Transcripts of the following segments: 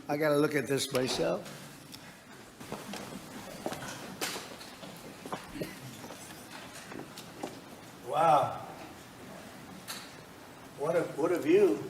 I got to look at this myself. Wow. What a view.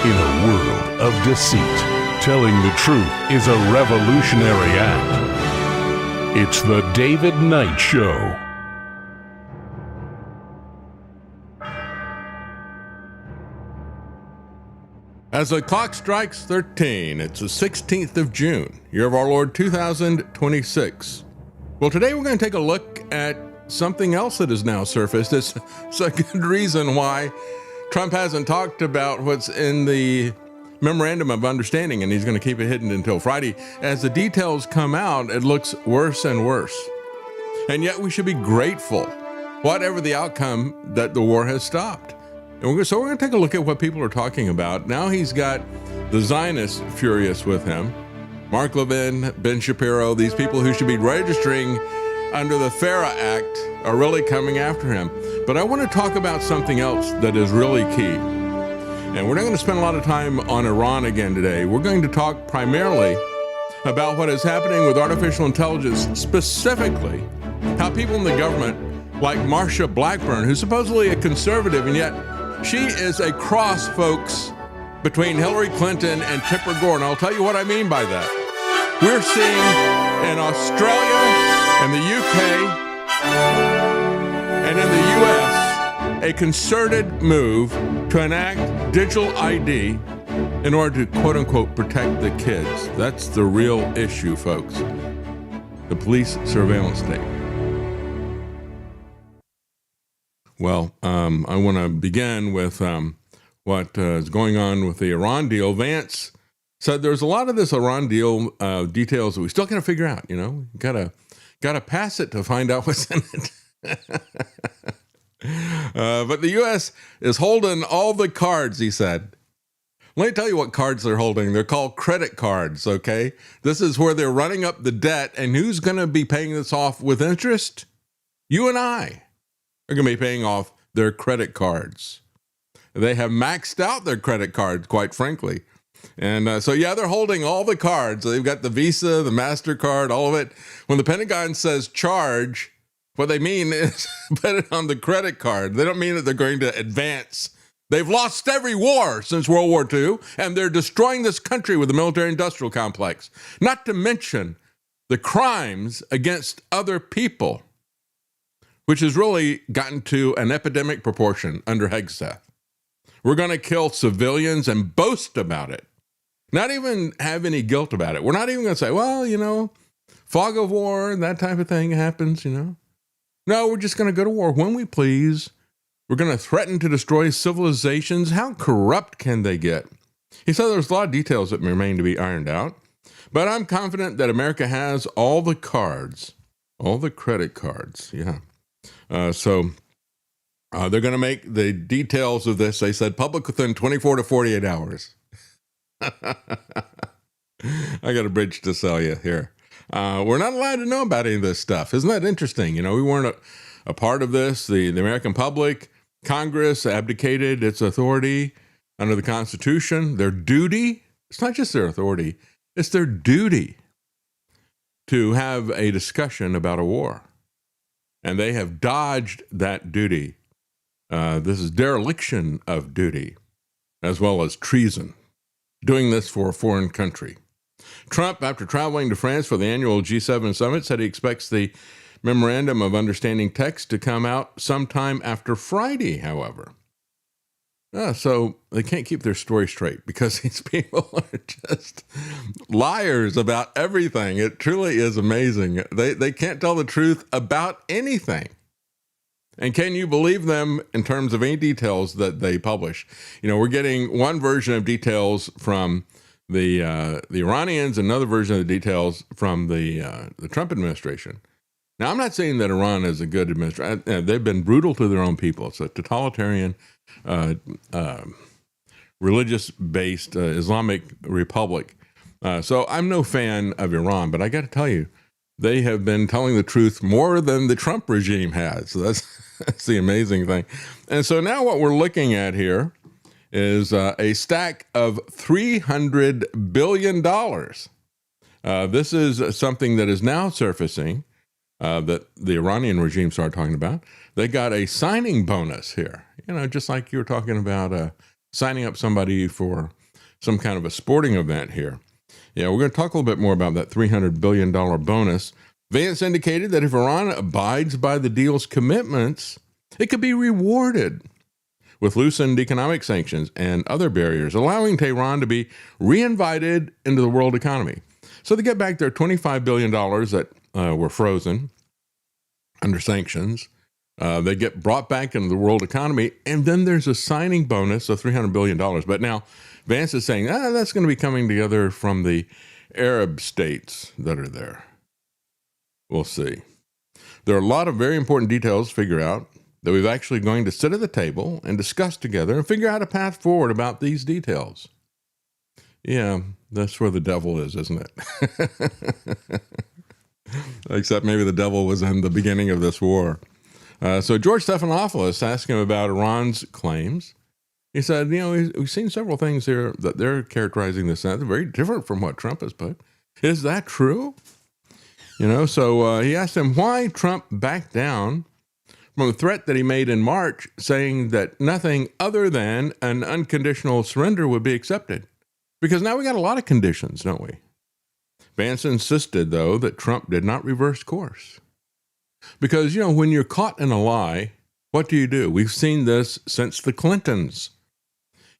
In a world of deceit, telling the truth is a revolutionary act. It's the David Knight Show. As the clock strikes 13, it's the 16th of June, year of our Lord 2026. Well, today we're going to take a look at something else that has now surfaced. It's a good reason why Trump hasn't talked about what's in the memorandum of understanding, and he's going to keep it hidden until Friday. As the details come out, it looks worse and worse. And yet we should be grateful, whatever the outcome, that the war has stopped. And so we're going to take a look at what people are talking about. Now he's got the Zionists furious with him. Mark Levin, Ben Shapiro, these people who should be registering under the FARA Act are really coming after him. But I want to talk about something else that is really key. And we're not going to spend a lot of time on Iran again today. We're going to talk primarily about what is happening with artificial intelligence, specifically how people in the government, like Marsha Blackburn, who's supposedly a conservative, and yet she is a cross, folks, between Hillary Clinton and Tipper Gore. And I'll tell you what I mean by that. We're seeing in Australia and the UK and in the U.S. a concerted move to enact digital ID in order to, quote unquote, protect the kids. That's the real issue, folks. The police surveillance state. Well, I want to begin with what is going on with the Iran deal. Vance said there's a lot of this Iran deal details that we still got to figure out. You know, gotta pass it to find out what's in it. But the U.S. is holding all the cards, he said. Let me tell you what cards they're holding. They're called credit cards, okay? This is where they're running up the debt, and who's going to be paying this off with interest? You and I are going to be paying off their credit cards. They have maxed out their credit cards, quite frankly. And so, yeah, they're holding all the cards. They've got the Visa, the MasterCard, all of it. When the Pentagon says charge, what they mean is put it on the credit card. They don't mean that they're going to advance. They've lost every war since World War II, and they're destroying this country with the military-industrial complex. Not to mention the crimes against other people, which has really gotten to an epidemic proportion under Hegseth. We're going to kill civilians and boast about it. Not even have any guilt about it. We're not even going to say, well, you know, fog of war and that type of thing happens, you know. No, we're just going to go to war when we please. We're going to threaten to destroy civilizations. How corrupt can they get? He said there's a lot of details that remain to be ironed out. But I'm confident that America has all the cards, all the credit cards, yeah. So they're going to make the details of this, they said, public within 24 to 48 hours. I got a bridge to sell you here. We're not allowed to know about any of this stuff. Isn't that interesting? You know, we weren't a part of this. The American public, Congress abdicated its authority under the Constitution. Their duty, it's not just their authority, it's their duty to have a discussion about a war. And they have dodged that duty. This is dereliction of duty, as well as treason. doing this for a foreign country. Trump, after traveling to France for the annual G7 summit, said he expects the memorandum of understanding text to come out sometime after Friday, however. So they can't keep their story straight because these people are just liars about everything. It truly is amazing. They can't tell the truth about anything. And can you believe them in terms of any details that they publish? We're getting one version of details from the Iranians, another version of the details from the Trump administration. Now, I'm not saying that Iran is a good administration. They've been brutal to their own people. It's a totalitarian, religious-based Islamic republic. So I'm no fan of Iran, but I got to tell you, they have been telling the truth more than the Trump regime has. So that's the amazing thing. And so now what we're looking at here is a stack of $300 billion. This is something that is now surfacing that the Iranian regime started talking about. They got a signing bonus here, just like you were talking about signing up somebody for some kind of a sporting event here. Yeah, we're going to talk a little bit more about that $300 billion bonus. Vance indicated that if Iran abides by the deal's commitments, it could be rewarded with loosened economic sanctions and other barriers, allowing Tehran to be reinvited into the world economy. So they get back their $25 billion that were frozen under sanctions. They get brought back into the world economy, and then there's a signing bonus of $300 billion. But now Vance is saying, that's going to be coming together from the Arab states that are there. We'll see. There are a lot of very important details to figure out that we've actually going to sit at the table and discuss together and figure out a path forward about these details. Yeah, that's where the devil is, isn't it? Except maybe the devil was in the beginning of this war. So George Stephanopoulos asked him about Iran's claims. He said, we've seen several things here that they're characterizing this as very different from what Trump has put. Is that true? So he asked him why Trump backed down from a threat that he made in March, saying that nothing other than an unconditional surrender would be accepted. Because now we got a lot of conditions, don't we? Vance insisted, though, that Trump did not reverse course. Because, when you're caught in a lie, what do? We've seen this since the Clintons.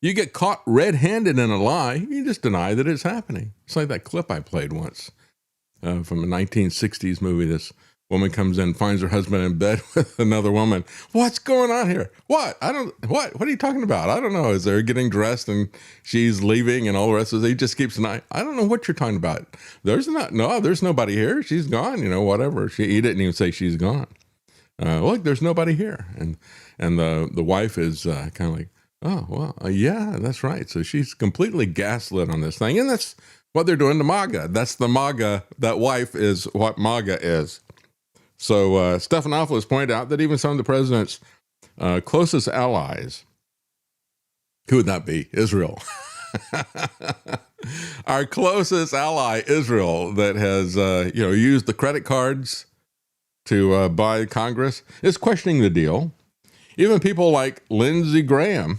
You get caught red-handed in a lie, you just deny that it's happening. It's like that clip I played once from a 1960s movie. This woman comes in, finds her husband in bed with another woman. What's going on here? What are you talking about? I don't know. Is they're getting dressed and she's leaving and all the rest of it? He just keeps denying. I don't know what you're talking about. There's nobody here. She's gone, whatever. He didn't even say she's gone. Look, there's nobody here. And the wife is kind of like, oh, well, yeah, that's right. So she's completely gaslit on this thing. And that's what they're doing to MAGA. That's the MAGA. That wife is what MAGA is. So Stephanopoulos pointed out that even some of the president's closest allies, who would that be? Israel. Our closest ally, Israel, that has used the credit cards to buy Congress, is questioning the deal. Even people like Lindsey Graham.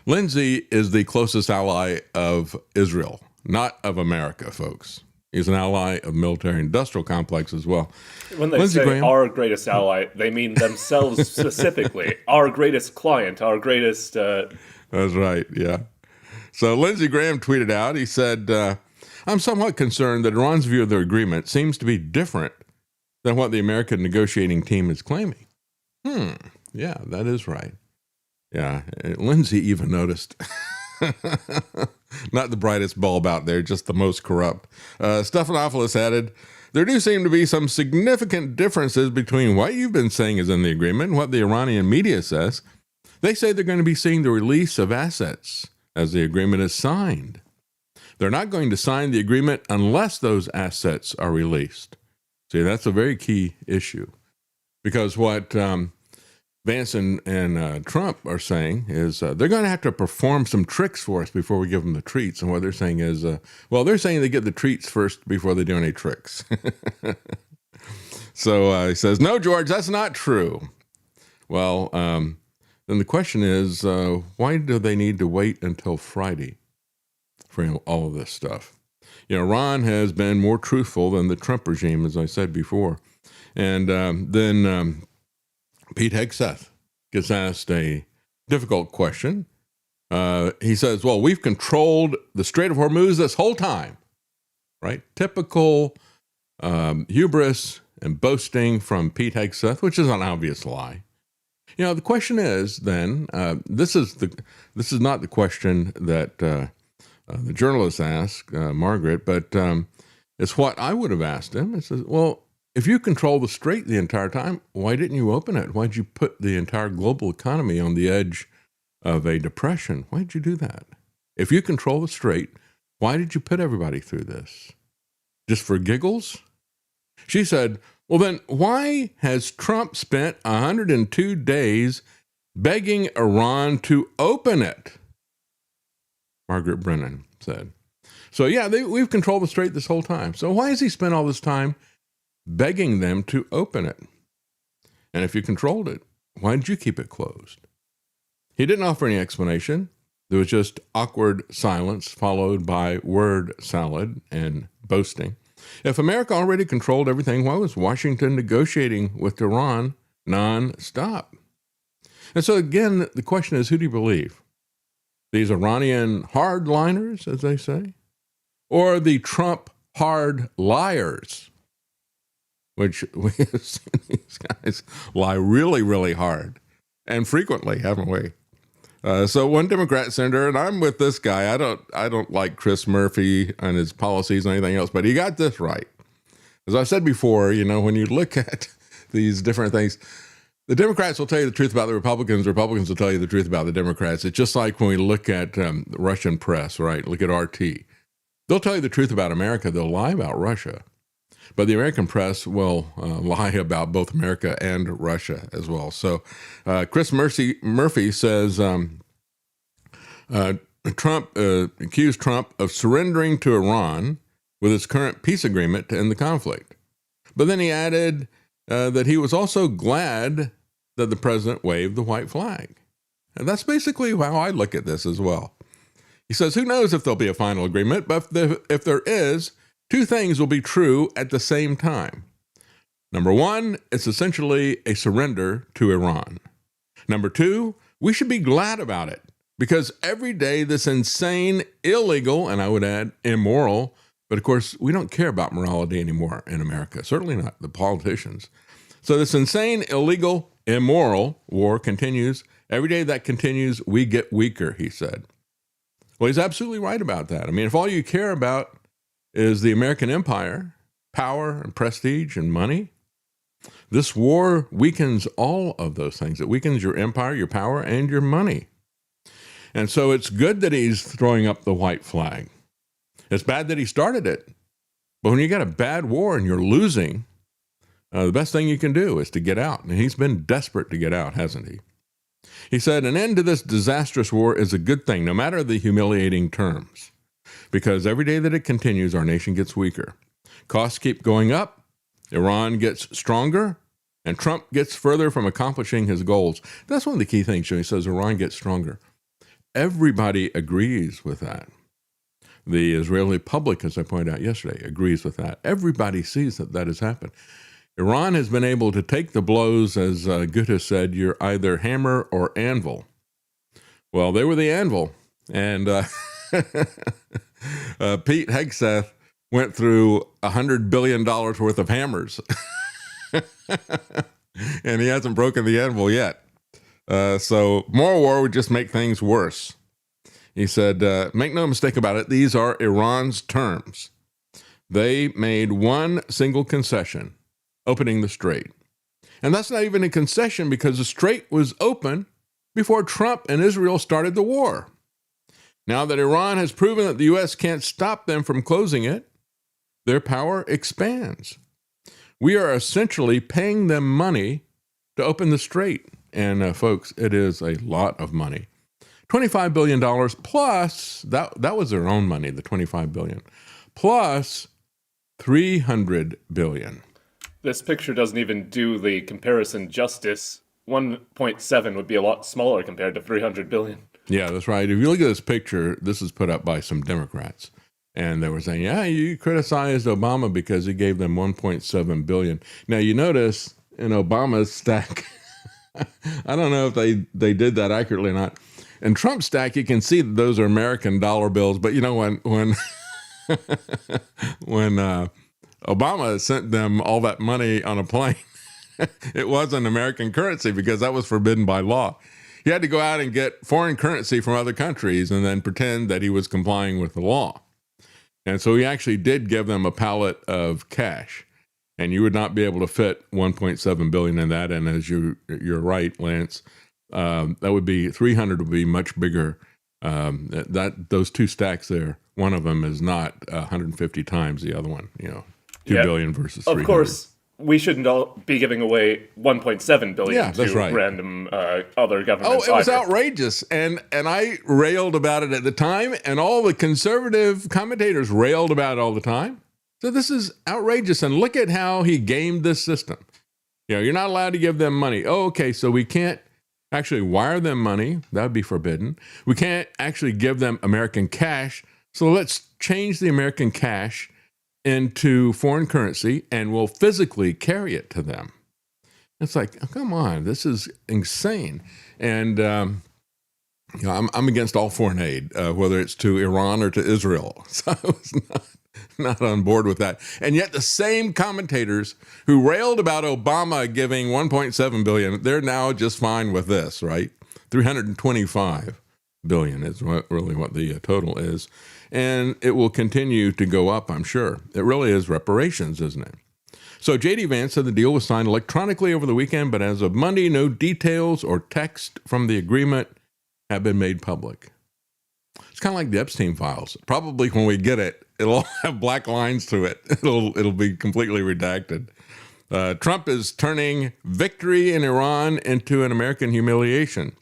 Lindsey is the closest ally of Israel, not of America, folks. He's an ally of military-industrial complex as well. When they Lindsey say Graham, our greatest ally, they mean themselves specifically. Our greatest client, our greatest... That's right, yeah. So Lindsey Graham tweeted out, he said, I'm somewhat concerned that Iran's view of their agreement seems to be different than what the American negotiating team is claiming. Yeah, that is right. Yeah, Lindsey even noticed. Not the brightest bulb out there, just the most corrupt. Stephanopoulos added, there do seem to be some significant differences between what you've been saying is in the agreement and what the Iranian media says. They say they're going to be seeing the release of assets as the agreement is signed. They're not going to sign the agreement unless those assets are released. See, that's a very key issue. Because what Vance and Trump are saying is they're going to have to perform some tricks for us before we give them the treats. And what they're saying is, they're saying they get the treats first before they do any tricks. So he says, no, George, that's not true. Well, then the question is, why do they need to wait until Friday? for all of this stuff. Iran has been more truthful than the Trump regime, as I said before. And then Pete Hegseth gets asked a difficult question. He says, well, we've controlled the Strait of Hormuz this whole time, right? Typical hubris and boasting from Pete Hegseth, which is an obvious lie. The question is then, this is not the question that the journalist asked, Margaret, but it's what I would have asked him. It says, well, if you control the strait the entire time, why didn't you open it? Why'd you put the entire global economy on the edge of a depression? Why'd you do that? If you control the strait, why did you put everybody through this? Just for giggles? She said, well, then why has Trump spent 102 days begging Iran to open it? Margaret Brennan said. So, yeah, we've controlled the strait this whole time. So why has he spent all this time begging them to open it? And if you controlled it, why did you keep it closed? He didn't offer any explanation. There was just awkward silence followed by word salad and boasting. If America already controlled everything, why was Washington negotiating with Iran non-stop? And so again, the question is, who do you believe? These Iranian hardliners, as they say, or the Trump hard liars, which we have seen these guys lie really, really hard and frequently, haven't we? So one Democrat senator, and I'm with this guy. I don't like Chris Murphy and his policies and anything else, but he got this right. As I said before, when you look at these different things, the Democrats will tell you the truth about the Republicans. Republicans will tell you the truth about the Democrats. It's just like when we look at the Russian press, right? Look at RT. They'll tell you the truth about America. They'll lie about Russia. But the American press will lie about both America and Russia as well. So Chris Murphy says Trump accused Trump of surrendering to Iran with his current peace agreement to end the conflict. But then he added that he was also glad that the president waved the white flag. And that's basically how I look at this as well. He says, who knows if there'll be a final agreement, but if there is, two things will be true at the same time. Number one, it's essentially a surrender to Iran. Number two, we should be glad about it because every day this insane, illegal, and I would add immoral, but of course, we don't care about morality anymore in America, certainly not the politicians. So this insane, illegal, immoral war continues. Every day that continues, we get weaker, he said. Well, he's absolutely right about that. I mean, if all you care about is the American empire, power and prestige and money, this war weakens all of those things. It weakens your empire, your power, and your money. And so it's good that he's throwing up the white flag. It's bad that he started it. But when you got a bad war and you're losing, the best thing you can do is to get out. And he's been desperate to get out, hasn't he? He said, an end to this disastrous war is a good thing, no matter the humiliating terms. Because every day that it continues, our nation gets weaker. Costs keep going up, Iran gets stronger, and Trump gets further from accomplishing his goals. That's one of the key things when he says Iran gets stronger. Everybody agrees with that. The Israeli public, as I pointed out yesterday, agrees with that. Everybody sees that that has happened. Iran has been able to take the blows, as Goethe said, you're either hammer or anvil. Well, they were the anvil. And Pete Hegseth went through $100 billion worth of hammers. And he hasn't broken the anvil yet. So more war would just make things worse. He said, make no mistake about it, these are Iran's terms. They made one single concession, opening the strait. And that's not even a concession because the strait was open before Trump and Israel started the war. Now that Iran has proven that the U.S. can't stop them from closing it, their power expands. We are essentially paying them money to open the strait. And folks, it is a lot of money. $25 billion plus, that was their own money, the $25 billion, plus $300 billion. This picture doesn't even do the comparison justice. 1.7 would be a lot smaller compared to 300 billion. Yeah, that's right. If you look at this picture, this is put up by some Democrats. And they were saying, yeah, you criticized Obama because he gave them $1.7 billion. Now, you notice in Obama's stack, I don't know if they did that accurately or not. In Trump's stack, you can see that those are American dollar bills. But, you know, when Obama sent them all that money on a plane, it wasn't American currency because that was forbidden by law. He had to go out and get foreign currency from other countries and then pretend that he was complying with the law. And so he actually did give them a pallet of cash, and you would not be able to fit $1.7 billion in that. And as you're right, Lance, that would be 300 would be much bigger. Those two stacks there, one of them is not 150 times the other one. You know, $2 billion versus 300. Of course, we shouldn't all be giving away 1.7 billion to right. random other governments. Oh, it was either. outrageous. And I railed about it at the time, and all the conservative commentators railed about it all the time. So this is outrageous. And look at how he gamed this system. You know, you're not allowed to give them money. Oh, okay, so we can't actually wire them money. That would be forbidden. We can't actually give them American cash. So let's change the American cash into foreign currency, and we'll physically carry it to them. It's like, oh, come on, this is insane. And you know, I'm against all foreign aid, whether it's to Iran or to Israel. So I was not on board with that. And yet the same commentators who railed about Obama giving $1.7 billion, they're now just fine with this, right? $325 billion is really what the total is. And it will continue to go up, I'm sure. It really is reparations, isn't it? So J.D. Vance said the deal was signed electronically over the weekend, but as of Monday, no details or text from the agreement have been made public. It's kind of like the Epstein files. Probably when we get it, it'll have black lines through it. It'll be completely redacted. Trump is turning victory in Iran into an American humiliation.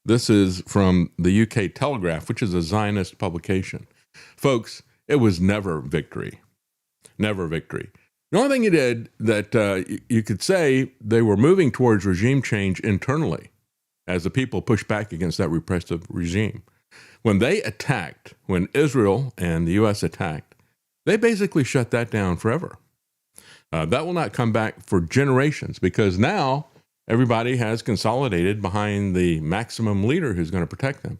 This is from the UK Telegraph, which is a Zionist publication. Folks, it was never victory. Never victory. The only thing he did that you could say they were moving towards regime change internally as the people pushed back against that repressive regime. When they attacked, when Israel and the U.S. attacked, they basically shut that down forever. That will not come back for generations because now everybody has consolidated behind the maximum leader who's going to protect them.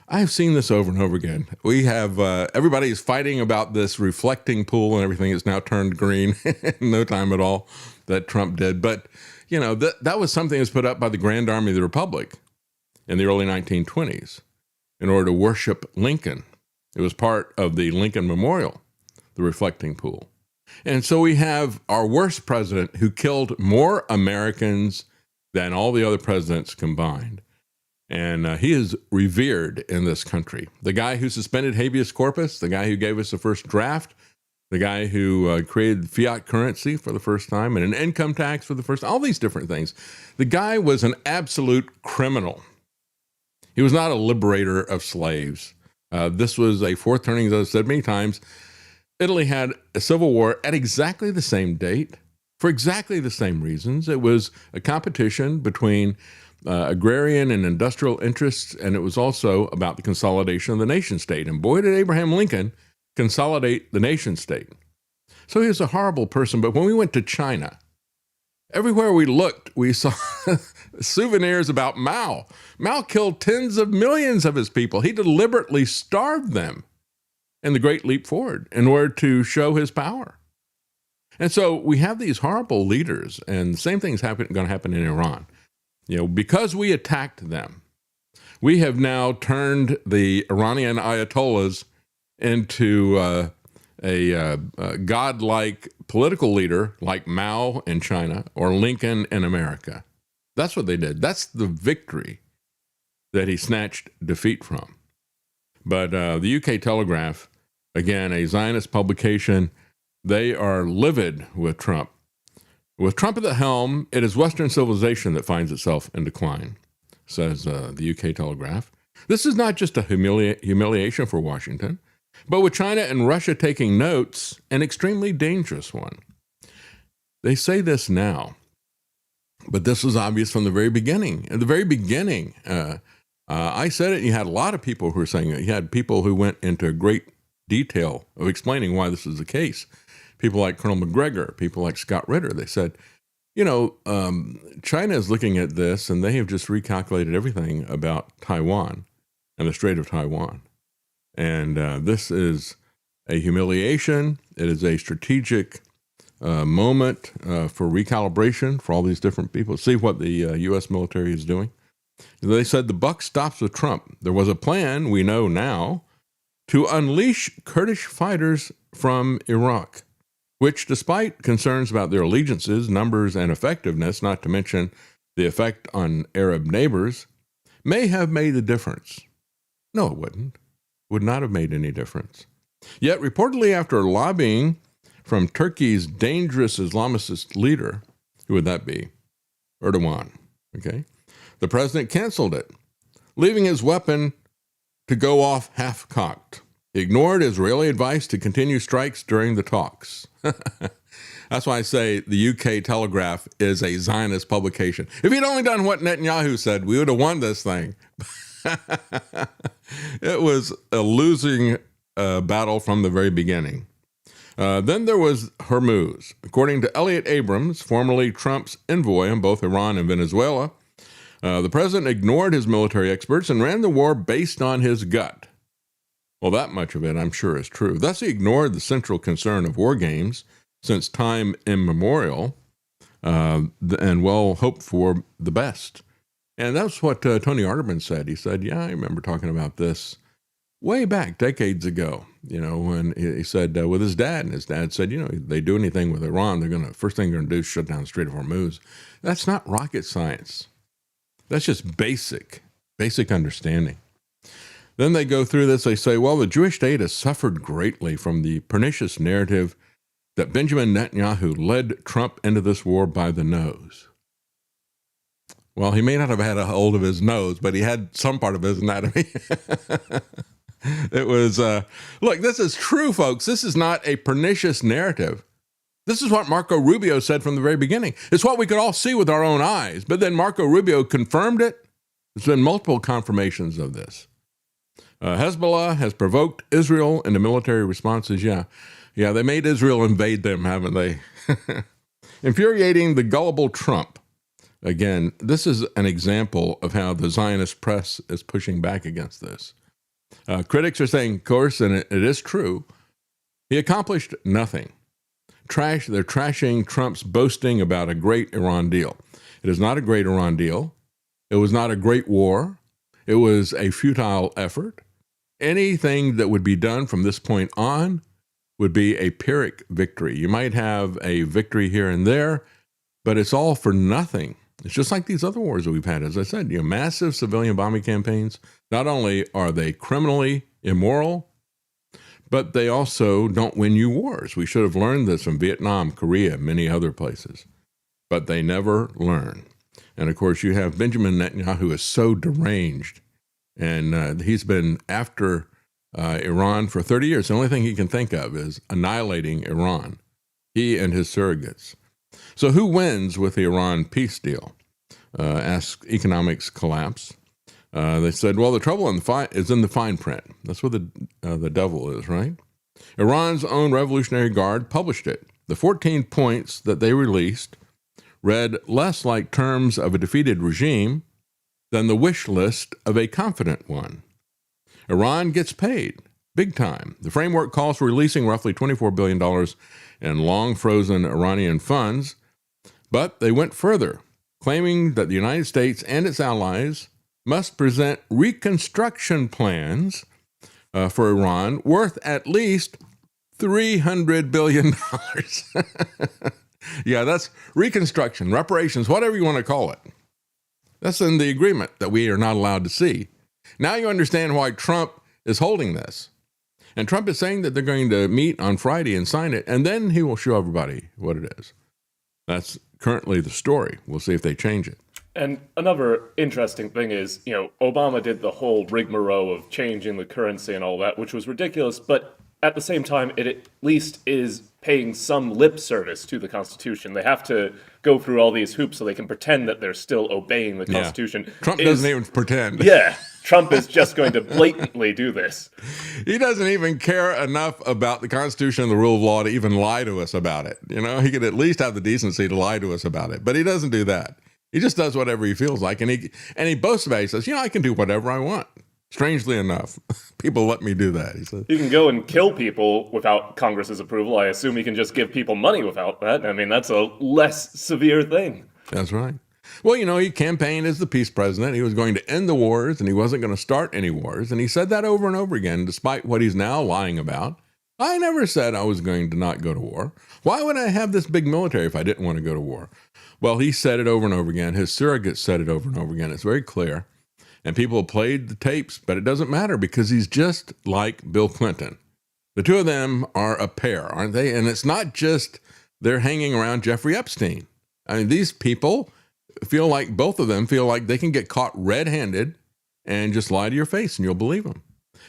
I've seen this over and over again. We have, everybody is fighting about this reflecting pool and everything is now turned green in no time at all that Trump did. But, you know, that was something that was put up by the Grand Army of the Republic in the early 1920s in order to worship Lincoln. It was part of the Lincoln Memorial, the reflecting pool. And so we have our worst president who killed more Americans than all the other presidents combined. And he is revered in this country. The guy who suspended habeas corpus, the guy who gave us the first draft, the guy who created fiat currency for the first time and an income tax for the first time, all these different things. The guy was an absolute criminal. He was not a liberator of slaves. This was a fourth turning, as I've said many times. Italy had a civil war at exactly the same date for exactly the same reasons. It was a competition between agrarian and industrial interests, and it was also about the consolidation of the nation state. And boy, did Abraham Lincoln consolidate the nation state. So he was a horrible person. But when we went to China, everywhere we looked, we saw souvenirs about Mao. Mao killed tens of millions of his people. He deliberately starved them in the Great Leap Forward in order to show his power. And so we have these horrible leaders, and the same thing's going to happen in Iran. You know, because we attacked them, we have now turned the Iranian Ayatollahs into a godlike political leader like Mao in China or Lincoln in America. That's what they did. That's the victory that he snatched defeat from. But the UK Telegraph, again, a Zionist publication, they are livid with Trump. With Trump at the helm, it is Western civilization that finds itself in decline, says the UK Telegraph. This is not just a humiliation for Washington, but with China and Russia taking notes, an extremely dangerous one. They say this now, but this was obvious from the very beginning. At the very beginning, I said it, and you had a lot of people who were saying it. You had people who went into great detail of explaining why this is the case. People like Colonel McGregor, people like Scott Ritter, they said, China is looking at this, and they have just recalculated everything about Taiwan and the Strait of Taiwan. And this is a humiliation. It is a strategic moment for recalibration for all these different people. See what the U.S. military is doing. They said the buck stops with Trump. There was a plan, we know now, to unleash Kurdish fighters from Iraq, which, despite concerns about their allegiances, numbers, and effectiveness, not to mention the effect on Arab neighbors, may have made a difference. No, it wouldn't. Would not have made any difference. Yet, reportedly after lobbying from Turkey's dangerous Islamist leader, who would that be? Erdogan, okay? The president canceled it, leaving his weapon to go off half-cocked. He ignored Israeli advice to continue strikes during the talks. That's why I say the UK Telegraph is a Zionist publication. If he'd only done what Netanyahu said, we would have won this thing. It was a losing battle from the very beginning. Then there was Hormuz. According to Elliot Abrams, formerly Trump's envoy in both Iran and Venezuela, the president ignored his military experts and ran the war based on his gut. Well, that much of it, I'm sure, is true. Thus, he ignored the central concern of war games since time immemorial and well hoped for the best. And that's what Tony Arterburn said. He said, yeah, I remember talking about this way back decades ago, when he said with his dad, and his dad said, if they do anything with Iran, first thing they're going to do is shut down the Strait of Hormuz. That's not rocket science. That's just basic understanding. Then they go through this. They say, well, the Jewish state has suffered greatly from the pernicious narrative that Benjamin Netanyahu led Trump into this war by the nose. Well, he may not have had a hold of his nose, but he had some part of his anatomy. It was, look, this is true, folks. This is not a pernicious narrative. This is what Marco Rubio said from the very beginning. It's what we could all see with our own eyes. But then Marco Rubio confirmed it. There's been multiple confirmations of this. Hezbollah has provoked Israel into military responses. Yeah, they made Israel invade them, haven't they? Infuriating the gullible Trump. Again, this is an example of how the Zionist press is pushing back against this. Critics are saying, of course, and it is true, he accomplished nothing. They're trashing Trump's boasting about a great Iran deal. It is not a great Iran deal. It was not a great war. It was a futile effort. Anything that would be done from this point on would be a Pyrrhic victory. You might have a victory here and there, but it's all for nothing. It's just like these other wars that we've had. As I said, massive civilian bombing campaigns. Not only are they criminally immoral, but they also don't win you wars. We should have learned this from Vietnam, Korea, many other places. But they never learn. And of course, you have Benjamin Netanyahu, who is so deranged. And he's been after Iran for 30 years. The only thing he can think of is annihilating Iran, he and his surrogates. So who wins with the Iran peace deal? Ask Economics Collapse. They said, well, the trouble is in the fine print. That's where the devil is, right? Iran's own Revolutionary Guard published it. The 14 points that they released read less like terms of a defeated regime than the wish list of a confident one. Iran gets paid, big time. The framework calls for releasing roughly $24 billion in long-frozen Iranian funds, but they went further, claiming that the United States and its allies must present reconstruction plans for Iran worth at least $300 billion. Yeah, that's reconstruction, reparations, whatever you want to call it. That's in the agreement that we are not allowed to see. Now you understand why Trump is holding this. And Trump is saying that they're going to meet on Friday and sign it, and then he will show everybody what it is. That's currently the story. We'll see if they change it. And another interesting thing is, Obama did the whole rigmarole of changing the currency and all that, which was ridiculous, but at the same time, it at least is paying some lip service to the Constitution. They have to go through all these hoops so they can pretend that they're still obeying the Constitution. Trump doesn't even pretend. Yeah, Trump is just going to blatantly do this. He doesn't even care enough about the Constitution and the rule of law to even lie to us about it. You know, he could at least have the decency to lie to us about it, but he doesn't do that. He just does whatever he feels like, and he boasts about it. He says, I can do whatever I want. Strangely enough, people let me do that. He said, You can go and kill people without Congress's approval. I assume he can just give people money without that. I mean, that's a less severe thing. That's right. Well, he campaigned as the peace president. He was going to end the wars, and he wasn't going to start any wars. And he said that over and over again, despite what he's now lying about. I never said I was going to not go to war. Why would I have this big military if I didn't want to go to war? Well, he said it over and over again. His surrogates said it over and over again. It's very clear. And people played the tapes, but it doesn't matter because he's just like Bill Clinton. The two of them are a pair, aren't they? And it's not just they're hanging around Jeffrey Epstein. I mean, these people both of them feel like they can get caught red-handed and just lie to your face and you'll believe them.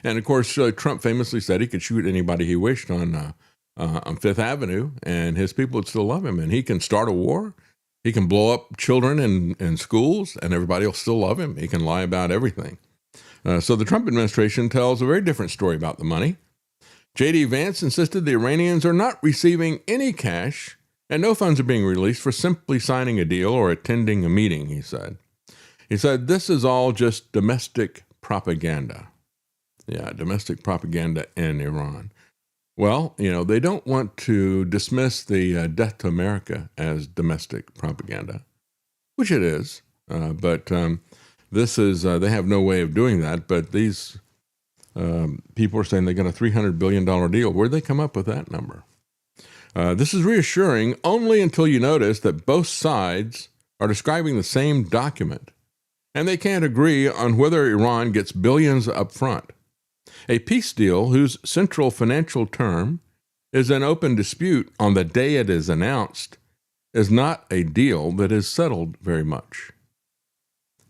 And of course, Trump famously said he could shoot anybody he wished on Fifth Avenue and his people would still love him. And he can start a war. He can blow up children in schools and everybody will still love him. He can lie about everything. So the Trump administration tells a very different story about the money. J.D. Vance insisted the Iranians are not receiving any cash and no funds are being released for simply signing a deal or attending a meeting, he said. He said, this is all just domestic propaganda. Yeah, domestic propaganda in Iran. Well, they don't want to dismiss the Death to America as domestic propaganda, which it is. But this is, they have no way of doing that. But these people are saying they got a $300 billion deal. Where'd they come up with that number? This is reassuring only until you notice that both sides are describing the same document, and they can't agree on whether Iran gets billions up front. A peace deal whose central financial term is an open dispute on the day it is announced is not a deal that is settled very much.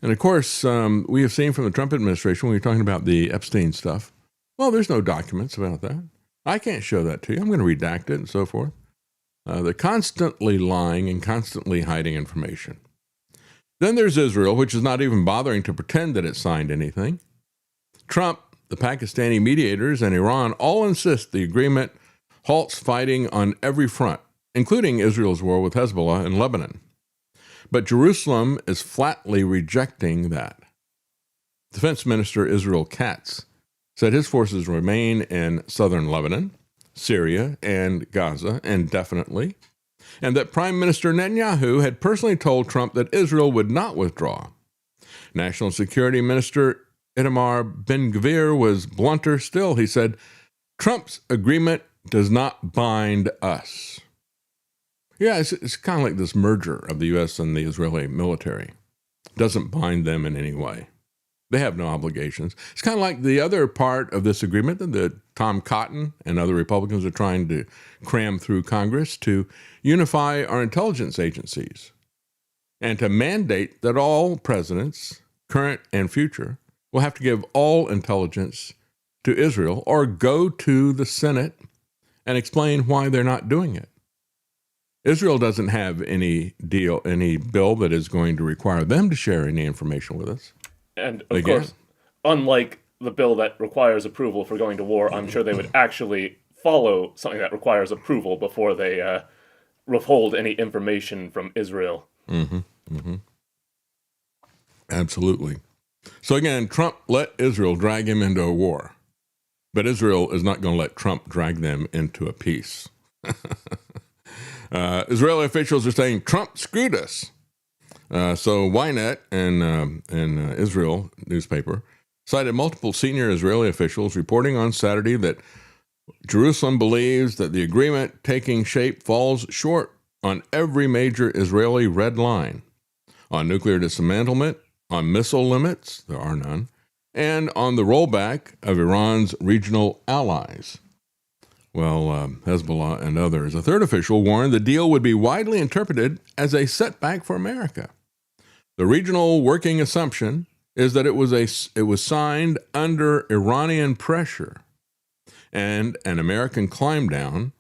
And of course, we have seen from the Trump administration when we're talking about the Epstein stuff, well, there's no documents about that. I can't show that to you. I'm going to redact it and so forth. They're constantly lying and constantly hiding information. Then there's Israel, which is not even bothering to pretend that it signed anything. Trump, the Pakistani mediators, and Iran all insist the agreement halts fighting on every front, including Israel's war with Hezbollah in Lebanon. But Jerusalem is flatly rejecting that. Defense Minister Israel Katz said his forces remain in southern Lebanon, Syria, and Gaza indefinitely, and that Prime Minister Netanyahu had personally told Trump that Israel would not withdraw. National Security Minister Itamar Ben-Gvir was blunter still. He said, Trump's agreement does not bind us. Yeah, it's kind of like this merger of the U.S. and the Israeli military. Doesn't bind them in any way. They have no obligations. It's kind of like the other part of this agreement that Tom Cotton and other Republicans are trying to cram through Congress to unify our intelligence agencies and to mandate that all presidents, current and future, will have to give all intelligence to Israel or go to the Senate and explain why they're not doing it. Israel doesn't have any bill that is going to require them to share any information with us. And of course, unlike the bill that requires approval for going to war, I'm sure they would actually follow something that requires approval before they withhold any information from Israel. Mm-hmm. Mm-hmm. Absolutely. So again, Trump let Israel drag him into a war, but Israel is not going to let Trump drag them into a peace. Israeli officials are saying Trump screwed us. So Ynet and Israel newspaper cited multiple senior Israeli officials reporting on Saturday that Jerusalem believes that the agreement taking shape falls short on every major Israeli red line, on nuclear dismantlement, on missile limits, there are none, and on the rollback of Iran's regional allies. Well, Hezbollah and others. A third official warned the deal would be widely interpreted as a setback for America. The regional working assumption is that it was signed under Iranian pressure. and an American climb down,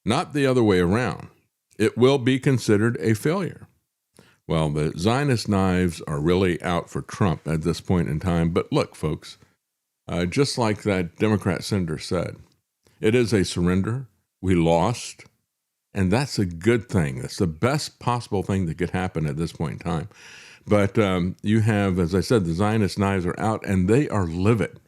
not the other way around, it will be considered a failure. Well, the Zionist knives are really out for Trump at this point in time. But look, folks, just like that Democrat senator said, it is a surrender. We lost. And that's a good thing. That's the best possible thing that could happen at this point in time. But you have, as I said, the Zionist knives are out, and they are livid.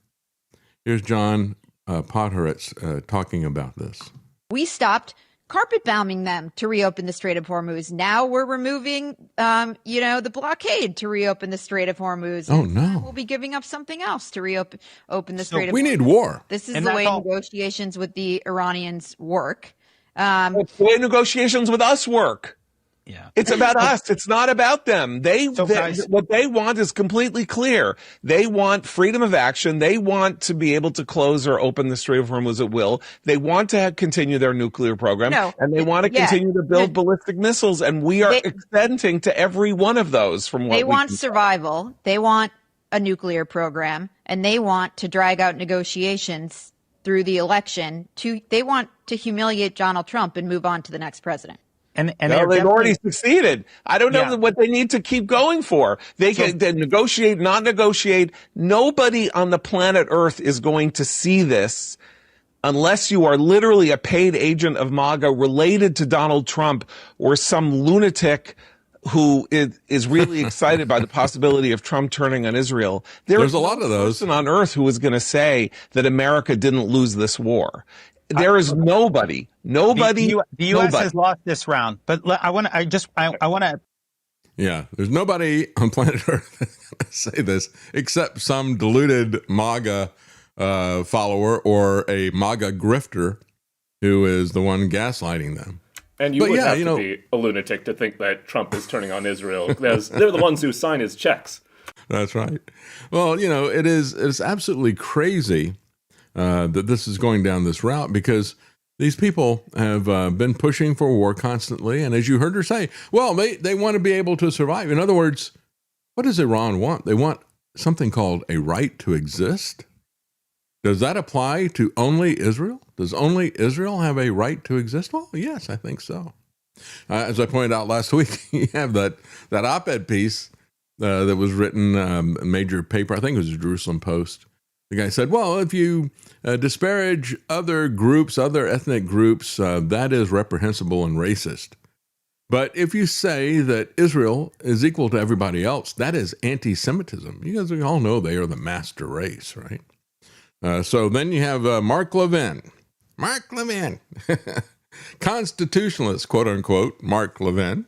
Here's John Podhoretz talking about this. We stopped carpet bombing them to reopen the Strait of Hormuz. Now we're removing, the blockade to reopen the Strait of Hormuz. Oh, no. We'll be giving up something else to reopen the Strait of Hormuz. We need war. This is the way negotiations with the Iranians work. It's the way negotiations with us work. Yeah. It's about us. It's not about them. What they want is completely clear. They want freedom of action. They want to be able to close or open the Strait of Hormuz at will. They want to continue their nuclear program, and they want to continue to build ballistic missiles. And we are extending to every one of those from what they want survival. They want a nuclear program, and they want to drag out negotiations through the election. They want to humiliate Donald Trump and move on to the next president. And they've already succeeded. I don't know what they need to keep going for. They can negotiate, not negotiate. Nobody on the planet Earth is going to see this unless you are literally a paid agent of MAGA related to Donald Trump or some lunatic who is really excited by the possibility of Trump turning on Israel. There's a lot of those. Person on earth who is going to say that America didn't lose this war. There is nobody. The U.S. has lost this round, but I want to. Yeah, there's nobody on planet Earth that's going to say this except some deluded MAGA follower or a MAGA grifter who is the one gaslighting them. And you would have to be a lunatic to think that Trump is turning on Israel. They're the ones who sign his checks. That's right. Well, it's absolutely crazy that this is going down this route because these people have been pushing for war constantly. And as you heard her say, well, they want to be able to survive. In other words, what does Iran want? They want something called a right to exist. Does that apply to only Israel? Does only Israel have a right to exist? Well, yes, I think so. As I pointed out last week, you have that op-ed piece that was written, a major paper, I think it was the Jerusalem Post. The guy said, well, if you disparage other groups, other ethnic groups, that is reprehensible and racist. But if you say that Israel is equal to everybody else, that is anti-Semitism. You guys all know they are the master race, right? So then you have Mark Levin, constitutionalist, quote unquote, Mark Levin.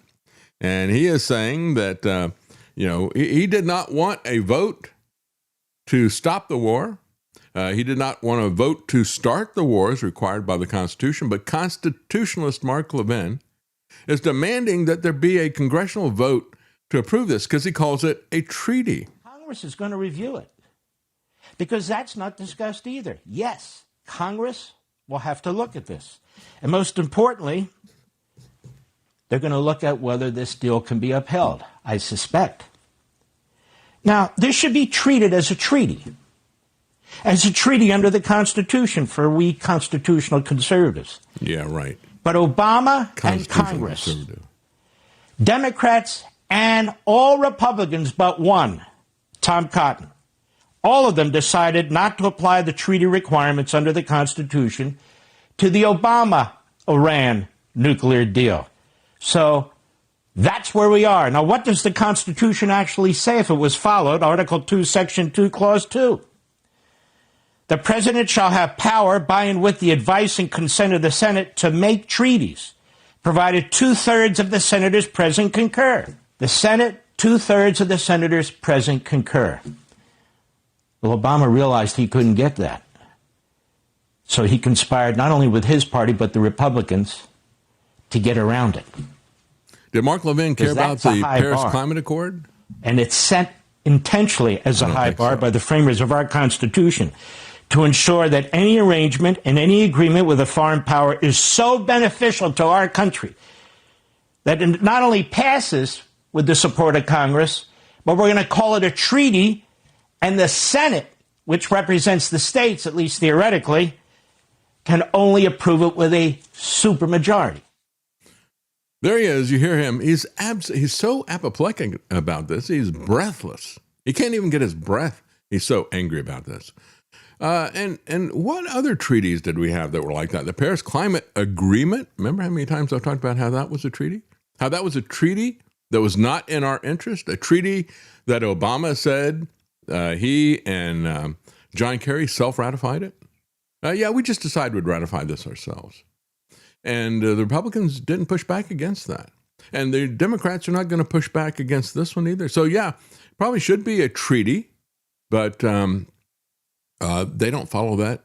And he is saying that, he did not want a vote to stop the war. He did not want a vote to start the war as required by the Constitution. But constitutionalist Mark Levin is demanding that there be a congressional vote to approve this because he calls it a treaty. Congress is going to review it. Because that's not discussed either. Yes, Congress will have to look at this. And most importantly, they're going to look at whether this deal can be upheld, I suspect. Now, this should be treated as a treaty under the Constitution for we constitutional conservatives. Yeah, right. But Obama and Congress, Democrats and all Republicans but one, Tom Cotton, all of them decided not to apply the treaty requirements under the Constitution to the Obama-Iran nuclear deal. So that's where we are. Now, what does the Constitution actually say if it was followed? Article 2, Section 2, Clause 2. The president shall have power by and with the advice and consent of the Senate to make treaties, provided 2/3 of the senators present concur. The Senate, 2/3 of the senators present concur. Well, Obama realized he couldn't get that. So he conspired not only with his party, but the Republicans to get around it. Did Mark Levin care about the Paris Climate Accord? And it's set intentionally as a high bar by the framers of our Constitution to ensure that any arrangement and any agreement with a foreign power is so beneficial to our country that it not only passes with the support of Congress, but we're going to call it a treaty. And the Senate, which represents the states, at least theoretically, can only approve it with a supermajority. There he is. You hear him. He's so apoplectic about this. He's breathless. He can't even get his breath. He's so angry about this. And what other treaties did we have that were like that? The Paris Climate Agreement. Remember how many times I've talked about how that was a treaty? How that was a treaty that was not in our interest? A treaty that Obama said he and John Kerry self-ratified it? Yeah, we just decided we'd ratify this ourselves. And the Republicans didn't push back against that. And the Democrats are not going to push back against this one either. So, yeah, probably should be a treaty, but they don't follow that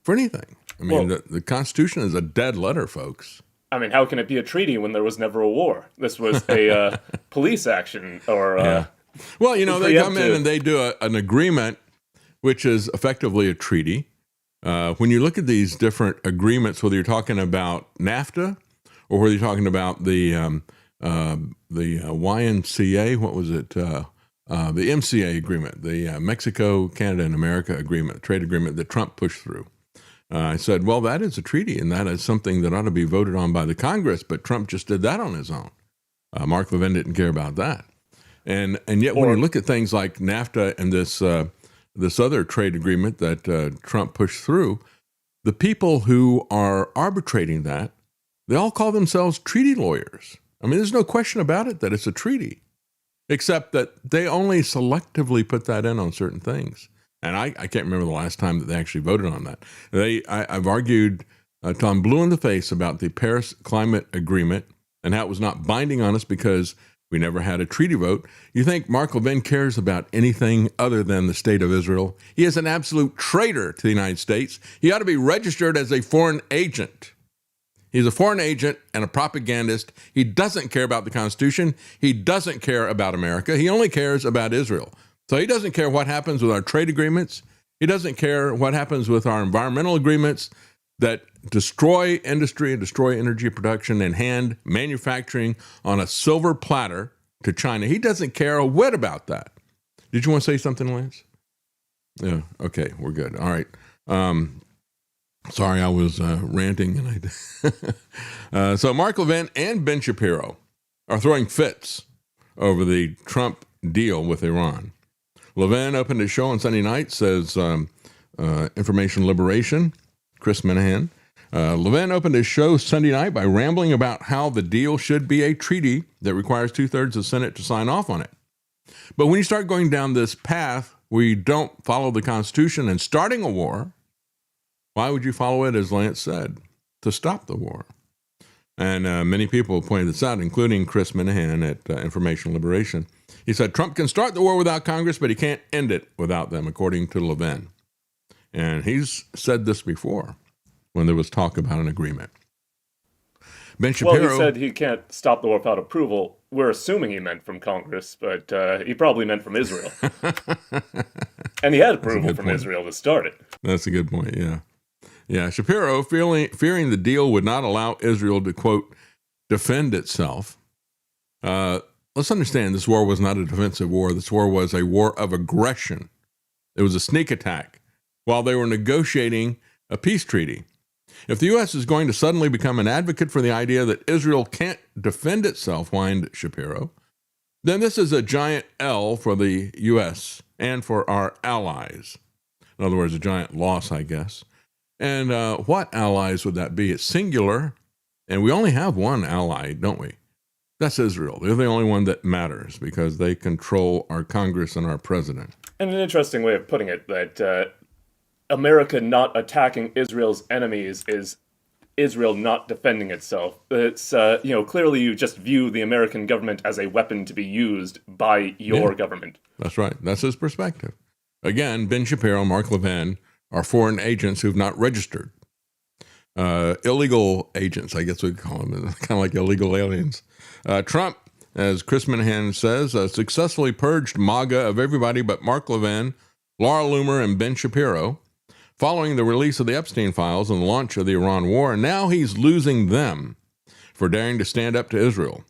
for anything. I mean, the Constitution is a dead letter, folks. I mean, how can it be a treaty when there was never a war? This was a police action or... Yeah. Well, you know, they come in and they do an agreement, which is effectively a treaty. When you look at these different agreements, whether you're talking about NAFTA or whether you're talking about the YMCA, what was it? The MCA agreement, the Mexico, Canada, and America agreement, trade agreement that Trump pushed through. I said, well, that is a treaty, and that is something that ought to be voted on by the Congress, but Trump just did that on his own. Mark Levin didn't care about that. And yet when you look at things like NAFTA and this other trade agreement that Trump pushed through, the people who are arbitrating that, they all call themselves treaty lawyers. I mean, there's no question about it that it's a treaty, except that they only selectively put that in on certain things. And I can't remember the last time that they actually voted on that. I've argued till I'm blue in the face about the Paris Climate Agreement and how it was not binding on us because we never had a treaty vote. You think Mark Levin cares about anything other than the state of Israel? He is an absolute traitor to the United States. He ought to be registered as a foreign agent. He's a foreign agent and a propagandist. He doesn't care about the Constitution. He doesn't care about America. He only cares about Israel. So he doesn't care what happens with our trade agreements. He doesn't care what happens with our environmental agreements that destroy industry and destroy energy production and hand manufacturing on a silver platter to China. He doesn't care a whit about that. Did you want to say something, Lance? Yeah. Okay, we're good. All right. Sorry, I was ranting. And so Mark Levin and Ben Shapiro are throwing fits over the Trump deal with Iran. Levin opened his show on Sunday night, says Information Liberation, Chris Minahan. Levin opened his show Sunday night by rambling about how the deal should be a treaty that requires 2/3 of the Senate to sign off on it. But when you start going down this path where you don't follow the Constitution and starting a war, why would you follow it, as Lance said, to stop the war? And many people pointed this out, including Chris Minahan at Information Liberation. He said, Trump can start the war without Congress, but he can't end it without them, according to Levin. And he's said this before when there was talk about an agreement. Ben Shapiro... Well, he said he can't stop the war without approval. We're assuming he meant from Congress, but he probably meant from Israel. And he had approval from Israel to start it. That's a good point, yeah. Yeah, Shapiro, fearing the deal would not allow Israel to, quote, defend itself. Let's understand this war was not a defensive war. This war was a war of aggression. It was a sneak attack while they were negotiating a peace treaty. If the U.S. is going to suddenly become an advocate for the idea that Israel can't defend itself, whined Shapiro, then this is a giant L for the U.S. and for our allies. In other words, a giant loss, I guess. And what allies would that be? It's singular, and we only have one ally, don't we? That's Israel. They're the only one that matters because they control our Congress and our president. And an interesting way of putting it, that America not attacking Israel's enemies is Israel not defending itself. It's, clearly you just view the American government as a weapon to be used by your government. That's right. That's his perspective. Again, Ben Shapiro, Mark Levin are foreign agents who've not registered. Illegal agents, I guess we could call them, kind of like illegal aliens. Trump, as Chris Minahan says, successfully purged MAGA of everybody but Mark Levin, Laura Loomer, and Ben Shapiro. Following the release of the Epstein files and the launch of the Iran war, now he's losing them for daring to stand up to Israel.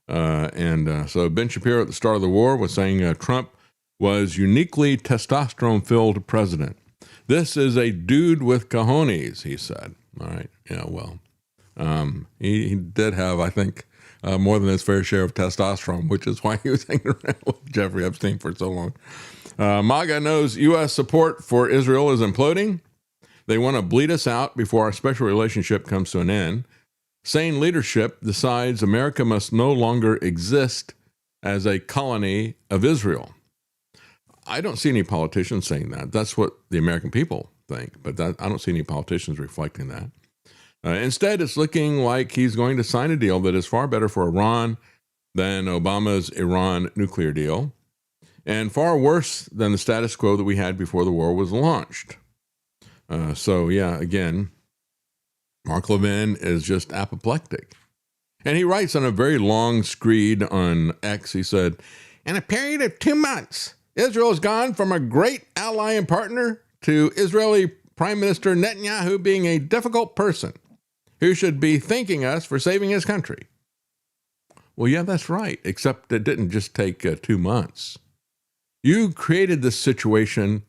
So Ben Shapiro at the start of the war was saying Trump was uniquely testosterone-filled president. This is a dude with cojones, he said. All right. Yeah, well, he did have, I think, more than his fair share of testosterone, which is why he was hanging around with Jeffrey Epstein for so long. MAGA knows U.S. support for Israel is imploding. They want to bleed us out before our special relationship comes to an end. Sane leadership decides America must no longer exist as a colony of Israel. I don't see any politicians saying that. That's what the American people think, but I don't see any politicians reflecting that. Instead, it's looking like he's going to sign a deal that is far better for Iran than Obama's Iran nuclear deal, and far worse than the status quo that we had before the war was launched. Again, Mark Levin is just apoplectic. And he writes on a very long screed on X, he said, in a period of 2 months, Israel has gone from a great ally and partner to Israeli Prime Minister Netanyahu being a difficult person who should be thanking us for saving his country. Well, yeah, that's right, except it didn't just take 2 months. You created this situation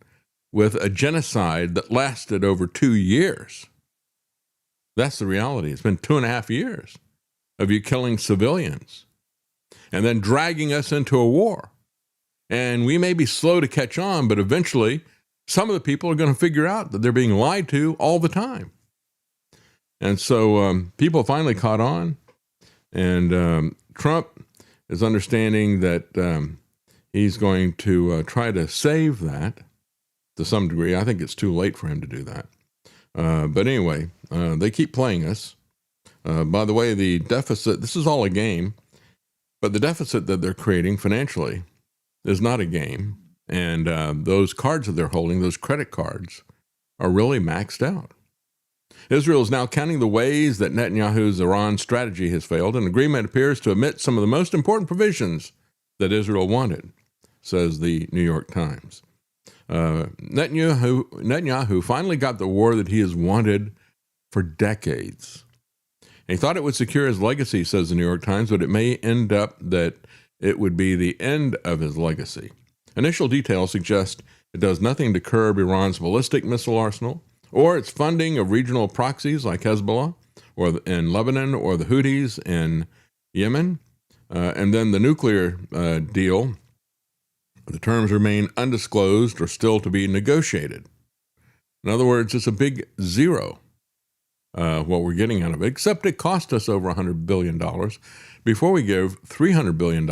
with a genocide that lasted over 2 years. That's the reality. It's been 2.5 years of you killing civilians and then dragging us into a war. And we may be slow to catch on, but eventually some of the people are going to figure out that they're being lied to all the time. And so people finally caught on, and Trump is understanding that he's going to try to save that to some degree. I think it's too late for him to do that. But anyway, they keep playing us. By the way, the deficit, this is all a game, but the deficit that they're creating financially is not a game. And those cards that they're holding, those credit cards, are really maxed out. Israel is now counting the ways that Netanyahu's Iran strategy has failed. An agreement appears to omit some of the most important provisions that Israel wanted, says the New York Times. Netanyahu finally got the war that he has wanted for decades. And he thought it would secure his legacy, says the New York Times, but it may end up that it would be the end of his legacy. Initial details suggest it does nothing to curb Iran's ballistic missile arsenal or its funding of regional proxies like Hezbollah or in Lebanon or the Houthis in Yemen. And then the nuclear deal, the terms remain undisclosed or still to be negotiated. In other words, it's a big zero, what we're getting out of it, except it cost us over $100 billion before we give $300 billion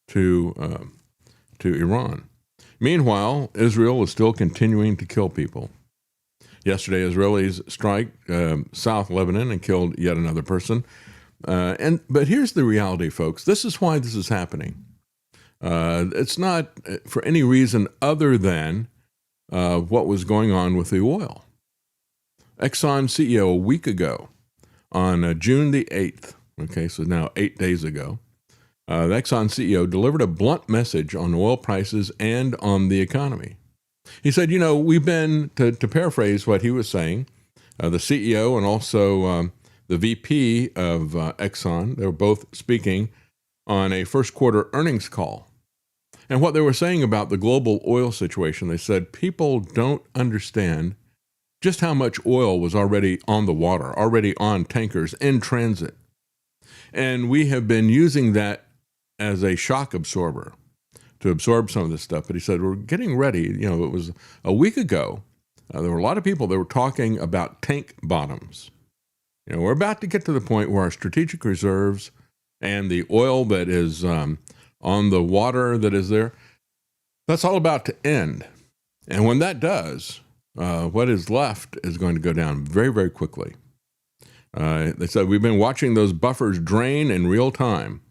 to Iran. Meanwhile, Israel is still continuing to kill people. Yesterday, Israelis strike South Lebanon and killed yet another person. But here's the reality, folks. This is why this is happening. It's not for any reason other than what was going on with the oil. Exxon CEO a week ago, on June the 8th, okay, so now 8 days ago, the Exxon CEO delivered a blunt message on oil prices and on the economy. He said, we've been, to paraphrase what he was saying, the CEO and also the VP of Exxon, they were both speaking on a first quarter earnings call. And what they were saying about the global oil situation, they said people don't understand just how much oil was already on the water, already on tankers in transit. And we have been using that as a shock absorber to absorb some of this stuff. But he said, we're getting ready. It was a week ago. There were a lot of people that were talking about tank bottoms. We're about to get to the point where our strategic reserves and the oil that is on the water that is there, that's all about to end. And when that does, what is left is going to go down very, very quickly. They said, we've been watching those buffers drain in real time.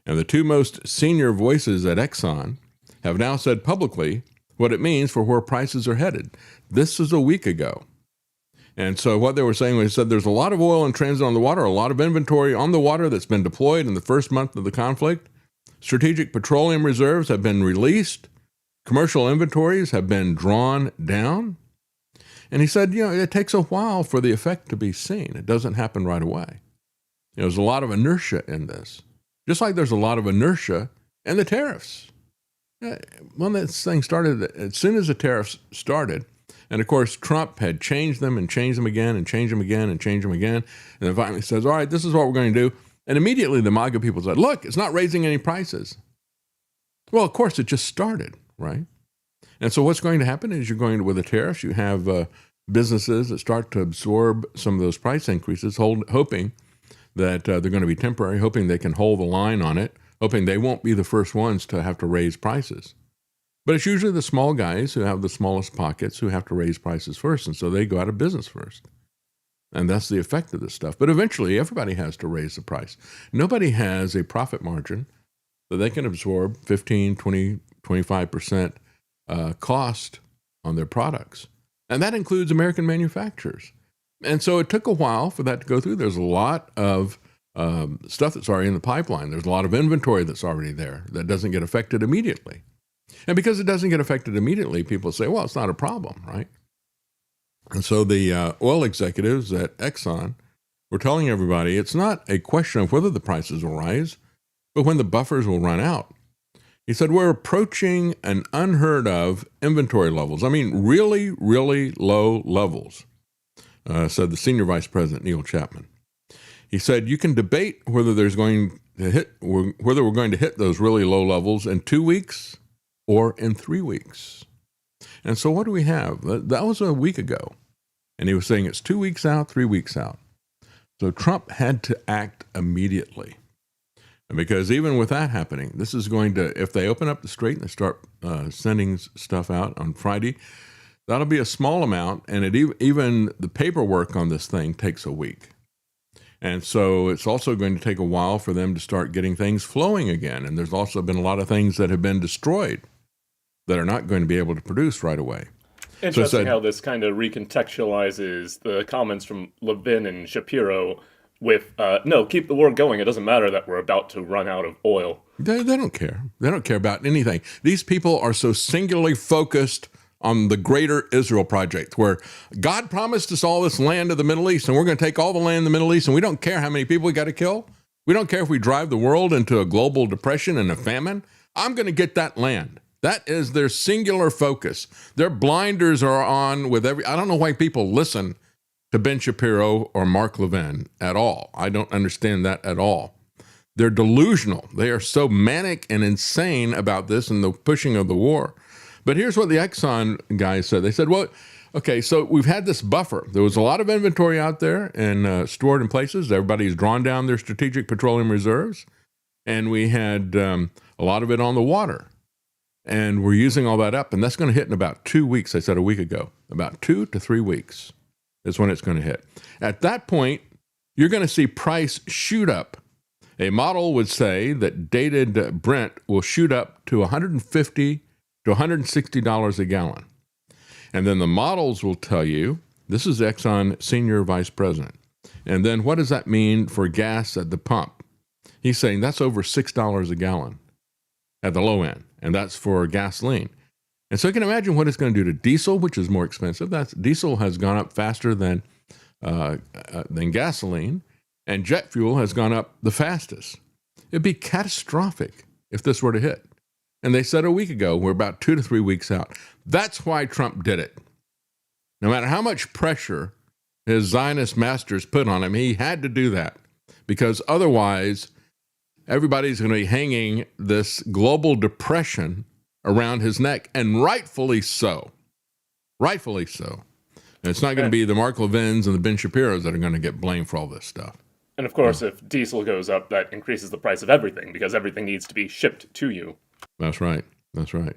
And the two most senior voices at Exxon have now said publicly what it means for where prices are headed. This is a week ago. And so what they were saying was, they said there's a lot of oil in transit on the water, a lot of inventory on the water that's been deployed in the first month of the conflict. Strategic petroleum reserves have been released. Commercial inventories have been drawn down. And he said, it takes a while for the effect to be seen. It doesn't happen right away. There's a lot of inertia in this. Just like there's a lot of inertia in the tariffs. When this thing started, as soon as the tariffs started, And of course, Trump had changed them and changed them again and changed them again and changed them again. And then finally says, all right, this is what we're going to do. And immediately the MAGA people said, look, it's not raising any prices. Well, of course, it just started, right? And so what's going to happen is you're going to, with the tariffs, you have businesses that start to absorb some of those price increases, hoping that they're going to be temporary, hoping they can hold the line on it, hoping they won't be the first ones to have to raise prices. But it's usually the small guys who have the smallest pockets who have to raise prices first, and so they go out of business first. And that's the effect of this stuff. But eventually, everybody has to raise the price. Nobody has a profit margin that they can absorb 15, 20, 25% cost on their products. And that includes American manufacturers. And so it took a while for that to go through. There's a lot of stuff that's already in the pipeline. There's a lot of inventory that's already there that doesn't get affected immediately. And because it doesn't get affected immediately, people say, well, it's not a problem, right? And so the oil executives at Exxon were telling everybody it's not a question of whether the prices will rise, but when the buffers will run out. He said, we're approaching an unheard of inventory levels. I mean, really, really low levels, said the senior vice president, Neil Chapman. He said, you can debate whether we're going to hit those really low levels in 2 weeks or in 3 weeks. And so what do we have? That was a week ago. And he was saying it's 2 weeks out, 3 weeks out. So Trump had to act immediately. And because even with that happening, this is going to, if they open up the strait and they start sending stuff out on Friday, that'll be a small amount. And even the paperwork on this thing takes a week. And so it's also going to take a while for them to start getting things flowing again. And there's also been a lot of things that have been destroyed that are not going to be able to produce right away. Interesting how this kind of recontextualizes the comments from Levin and Shapiro with, no, keep the war going. It doesn't matter that we're about to run out of oil. They don't care. They don't care about anything. These people are so singularly focused on the greater Israel project, where God promised us all this land of the Middle East, and we're going to take all the land in the Middle East, and we don't care how many people we got to kill. We don't care if we drive the world into a global depression and a famine. I'm going to get that land. That is their singular focus. Their blinders are on with I don't know why people listen to Ben Shapiro or Mark Levin at all. I don't understand that at all. They're delusional. They are so manic and insane about this and the pushing of the war. But here's what the Exxon guys said. They said, well, okay, so we've had this buffer. There was a lot of inventory out there and stored in places. Everybody's drawn down their strategic petroleum reserves. And we had a lot of it on the water. And we're using all that up. And that's going to hit in about 2 weeks. I said a week ago, about 2 to 3 weeks is when it's going to hit. At that point, you're going to see price shoot up. A model would say that dated Brent will shoot up to $150 to $160 a gallon. And then the models will tell you, this is Exxon senior vice president. And then what does that mean for gas at the pump? He's saying that's over $6 a gallon at the low end. And that's for gasoline. And so you can imagine what it's going to do to diesel, which is more expensive. Diesel has gone up faster than gasoline, and jet fuel has gone up the fastest. It'd be catastrophic if this were to hit. And they said a week ago, we're about 2 to 3 weeks out. That's why Trump did it. No matter how much pressure his Zionist masters put on him, he had to do that, because otherwise everybody's going to be hanging this global depression around his neck, and rightfully so. Rightfully so. And it's not going to be the Mark Levins and the Ben Shapiros that are going to get blamed for all this stuff. And of course, if diesel goes up, that increases the price of everything, because everything needs to be shipped to you. That's right. That's right.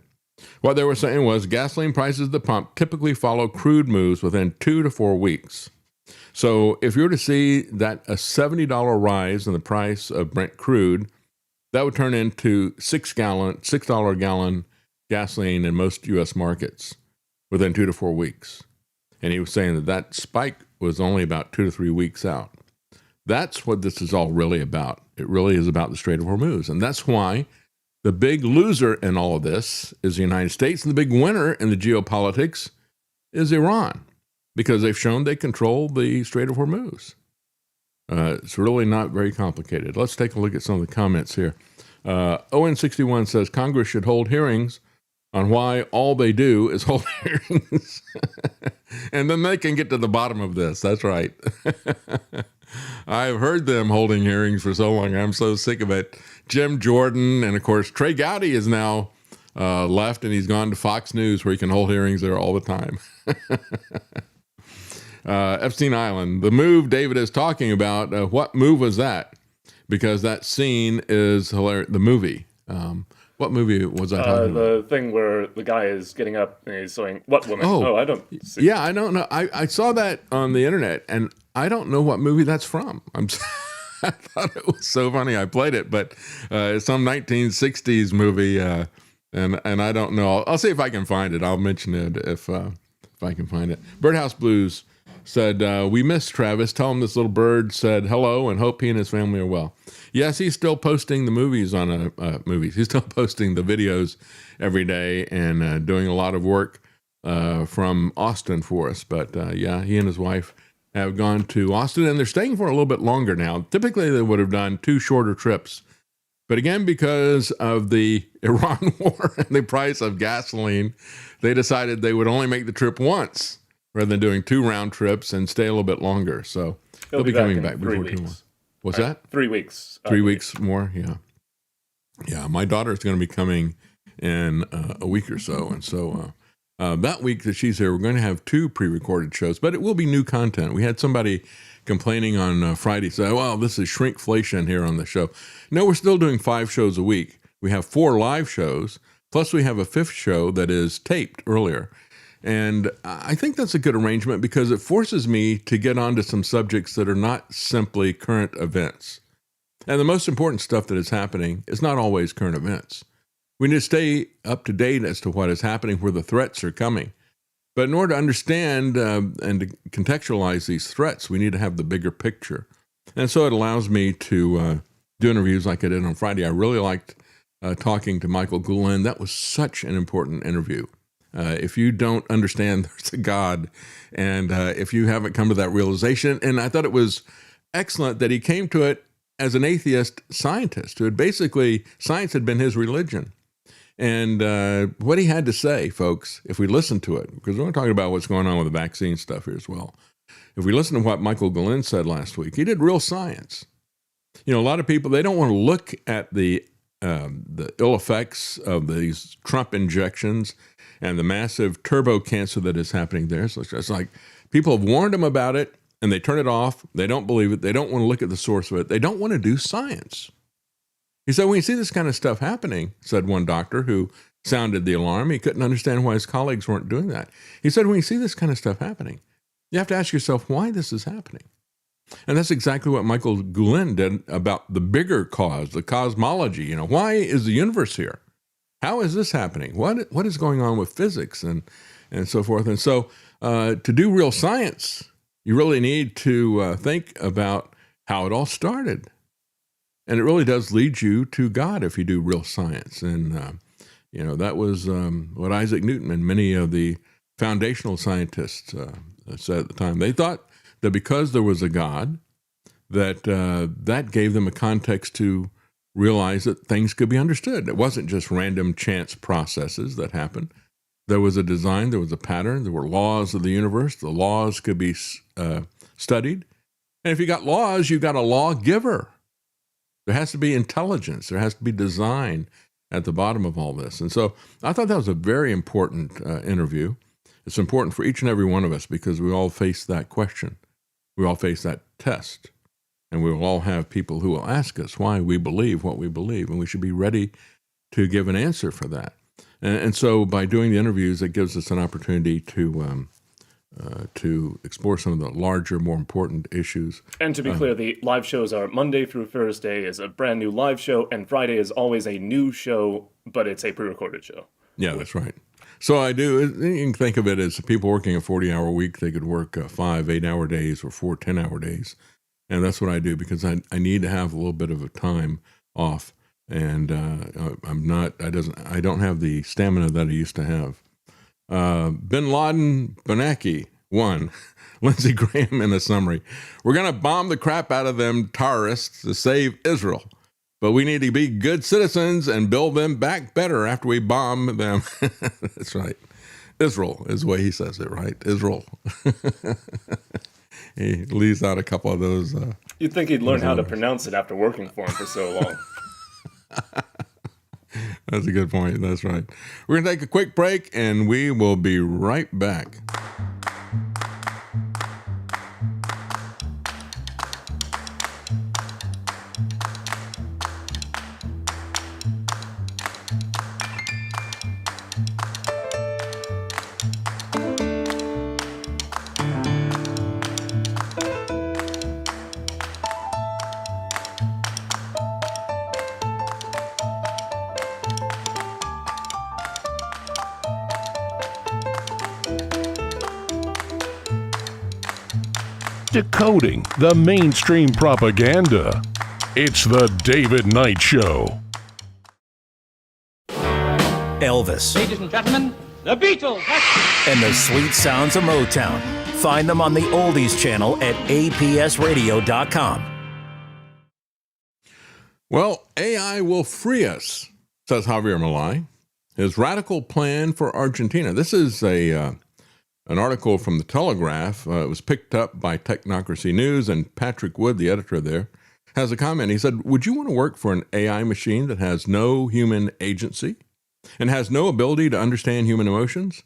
What they were saying was gasoline prices at the pump typically follow crude moves within 2 to 4 weeks. So if you were to see that a $70 rise in the price of Brent crude, that would turn into $6 a gallon gasoline in most U.S. markets within 2 to 4 weeks. And he was saying that spike was only about 2 to 3 weeks out. That's what this is all really about. It really is about the Strait of Hormuz. And that's why the big loser in all of this is the United States, and the big winner in the geopolitics is Iran, because they've shown they control the Strait of Hormuz. It's really not very complicated. Let's take a look at some of the comments here. Owen61 says Congress should hold hearings on why all they do is hold hearings. And then they can get to the bottom of this. That's right. I've heard them holding hearings for so long. I'm so sick of it. Jim Jordan, and of course, Trey Gowdy is now left, and he's gone to Fox News, where he can hold hearings there all the time. Epstein Island, the move David is talking about, what move was that? Because that scene is hilarious. The movie. What movie was I talking about? The thing where the guy is getting up and he's saying, "What woman?" Oh, I don't see. Yeah, I don't know. I saw that on the internet, and I don't know what movie that's from. I thought it was so funny. I played it, but it's some 1960s movie, and I don't know. I'll see if I can find it. I'll mention it if I can find it. Birdhouse Blues said, "We miss Travis. Tell him this little bird said hello and hope he and his family are well." Yes, he's still posting the movies on movies. He's still posting the videos every day and doing a lot of work from Austin for us. But yeah, he and his wife have gone to Austin, and they're staying for a little bit longer now. Typically, they would have done 2 shorter trips. But again, because of the Iran war and the price of gasoline, they decided they would only make the trip once rather than doing 2 round trips and stay a little bit longer. So they'll be coming back before too long. What's that? 3 weeks. 3 weeks more, yeah. Yeah, my daughter's going to be coming in a week or so. And so that week that she's here, we're going to have 2 pre-recorded shows, but it will be new content. We had somebody complaining on Friday, say, well, this is shrinkflation here on the show. No, we're still doing 5 shows a week. We have 4 live shows, plus we have a 5th show that is taped earlier. And I think that's a good arrangement because it forces me to get onto some subjects that are not simply current events. And the most important stuff that is happening is not always current events. We need to stay up to date as to what is happening, where the threats are coming. But in order to understand and to contextualize these threats, we need to have the bigger picture. And so it allows me to do interviews like I did on Friday. I really liked talking to Michael Gulen. That was such an important interview. If you don't understand there's a God, and if you haven't come to that realization, and I thought it was excellent that he came to it as an atheist scientist who had basically, science had been his religion. And what he had to say, folks, if we listen to it, because we're talking about what's going on with the vaccine stuff here as well. If we listen to what Michael Gulen said last week, he did real science. You know, a lot of people, they don't want to look at the ill effects of these Trump injections and the massive turbo cancer that is happening there. So it's like people have warned them about it, and they turn it off. They don't believe it. They don't want to look at the source of it. They don't want to do science. He said, when you see this kind of stuff happening, said one doctor who sounded the alarm, he couldn't understand why his colleagues weren't doing that. He said, when you see this kind of stuff happening, you have to ask yourself why this is happening. And that's exactly what Michael Gulen did about the bigger cause, the cosmology. You know, why is the universe here? How is this happening? What is going on with physics and so forth? And so to do real science, you really need to think about how it all started. And it really does lead you to God if you do real science. And, you know, that was what Isaac Newton and many of the foundational scientists said at the time. They thought that because there was a God, that that gave them a context to realize that things could be understood. It wasn't just random chance processes that happened. There was a design, there was a pattern, there were laws of the universe. The laws could be studied. And if you got laws, you got a lawgiver. There has to be intelligence. There has to be design at the bottom of all this. And so I thought that was a very important interview. It's important for each and every one of us because we all face that question. We all face that test. And we will all have people who will ask us why we believe what we believe. And we should be ready to give an answer for that. And so by doing the interviews, it gives us an opportunity to explore some of the larger, more important issues. And to be clear, the live shows are Monday through Thursday is a brand new live show, and Friday is always a new show, but it's a pre-recorded show. Yeah, that's right. So I do, you can think of it as people working a 40-hour week. They could work 5 8-hour days or 4 10-hour days. And that's what I do because I need to have a little bit of a time off. And I don't have the stamina that I used to have. Bin Laden, Bernanke, 1. Lindsey Graham in a summary. We're going to bomb the crap out of them terrorists to save Israel. but we need to be good citizens and build them back better after we bomb them. That's right. Israel is the way he says it, right? Israel. He leaves out a couple of those. You'd think he'd learn how to pronounce it after working for him for so long. That's a good point. That's right. We're going to take a quick break, and we will be right back. Decoding the mainstream propaganda. It's the David Knight Show. Elvis. Ladies and gentlemen, the Beatles. And the sweet sounds of Motown. Find them on the Oldies channel at apsradio.com. Well, AI will free us, says Javier Milei. His radical plan for Argentina. This is an article from the Telegraph. It was picked up by Technocracy News, and Patrick Wood, the editor there, has a comment. He said, would you want to work for an AI machine that has no human agency and has no ability to understand human emotions?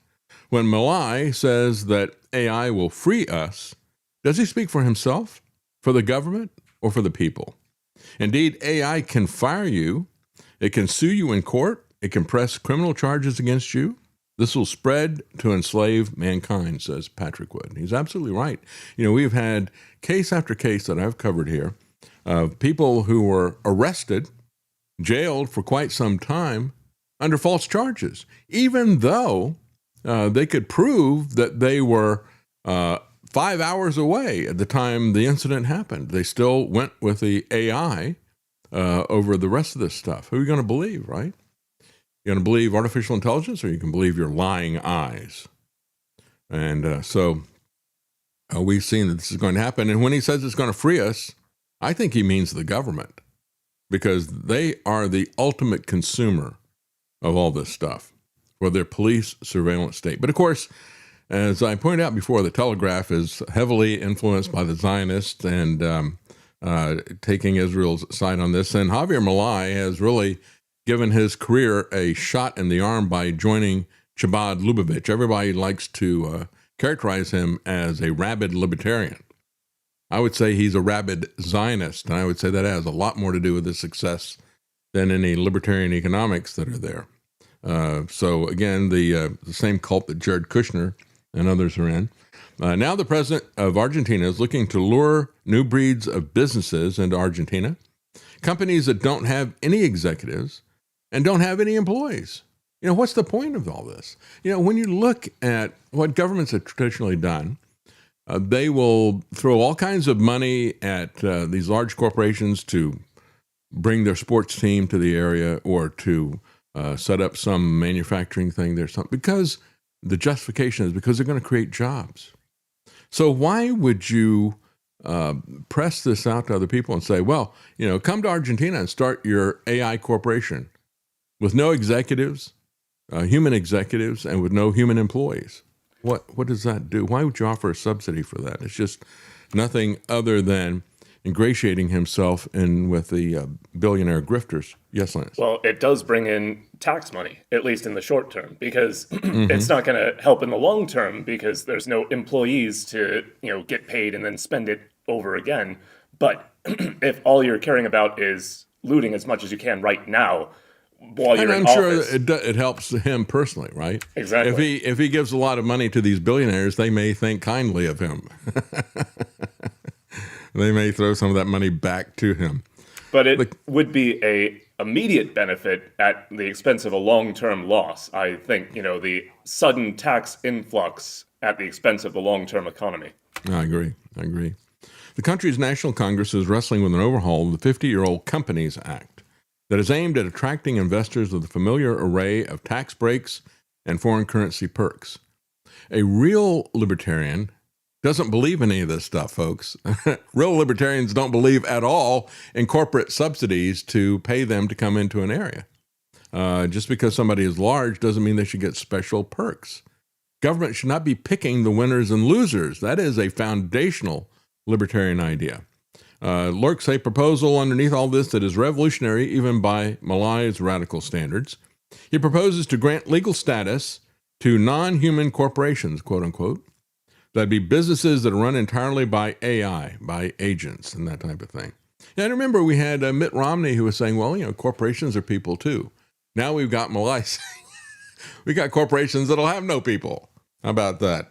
When Milei says that AI will free us, does he speak for himself, for the government, or for the people? Indeed, AI can fire you. It can sue you in court. It can press criminal charges against you. This will spread to enslave mankind, says Patrick Wood. He's absolutely right. You know, we've had case after case that I've covered here of people who were arrested, jailed for quite some time under false charges, even though they could prove that they were 5 hours away at the time the incident happened. They still went with the AI over the rest of this stuff. Who are you going to believe, right? You're going to believe artificial intelligence, or you can believe your lying eyes. And so we've seen that this is going to happen. And when he says it's going to free us, I think he means the government, because they are the ultimate consumer of all this stuff for their police surveillance state. But of course, as I pointed out before, the Telegraph is heavily influenced by the Zionists and taking Israel's side on this. And Javier Milei has really given his career a shot in the arm by joining Chabad Lubavitch. Everybody likes to characterize him as a rabid libertarian. I would say he's a rabid Zionist, and I would say that has a lot more to do with his success than any libertarian economics that are there. So again, the same cult that Jared Kushner and others are in. Now the president of Argentina is looking to lure new breeds of businesses into Argentina, companies that don't have any executives and don't have any employees. You know, what's the point of all this? You know, when you look at what governments have traditionally done, they will throw all kinds of money at these large corporations to bring their sports team to the area or to set up some manufacturing thing there, because the justification is because they're going to create jobs. So why would you press this out to other people and say, well, you know, come to Argentina and start your AI corporation with no executives, human executives, and with no human employees? What does that do? Why would you offer a subsidy for that? It's just nothing other than ingratiating himself in with the billionaire grifters. Yes, Lance? Well, it does bring in tax money, at least in the short term, because it's not going to help in the long term because there's no employees to, get paid and then spend it over again. But if all you're caring about is looting as much as you can right now while you're in office. And I'm sure it helps him personally, right? Exactly. If he gives a lot of money to these billionaires, they may think kindly of him. They may throw some of that money back to him. But it would be a immediate benefit at the expense of a long-term loss. I think, the sudden tax influx at the expense of the long-term economy. I agree. The country's National Congress is wrestling with an overhaul of the 50-year-old Companies Act that is aimed at attracting investors with a familiar array of tax breaks and foreign currency perks. A real libertarian doesn't believe in any of this stuff, folks. Real libertarians don't believe at all in corporate subsidies to pay them to come into an area. Just because somebody is large doesn't mean they should get special perks. Government should not be picking the winners and losers. That is a foundational libertarian idea. Lurks a proposal underneath all this that is revolutionary even by Malai's radical standards. He proposes to grant legal status to non-human corporations, quote unquote. That'd be businesses that are run entirely by AI, by agents and that type of thing. And I remember we had Mitt Romney who was saying, well, corporations are people too. Now we've got Malai saying, we got corporations that'll have no people. How about that?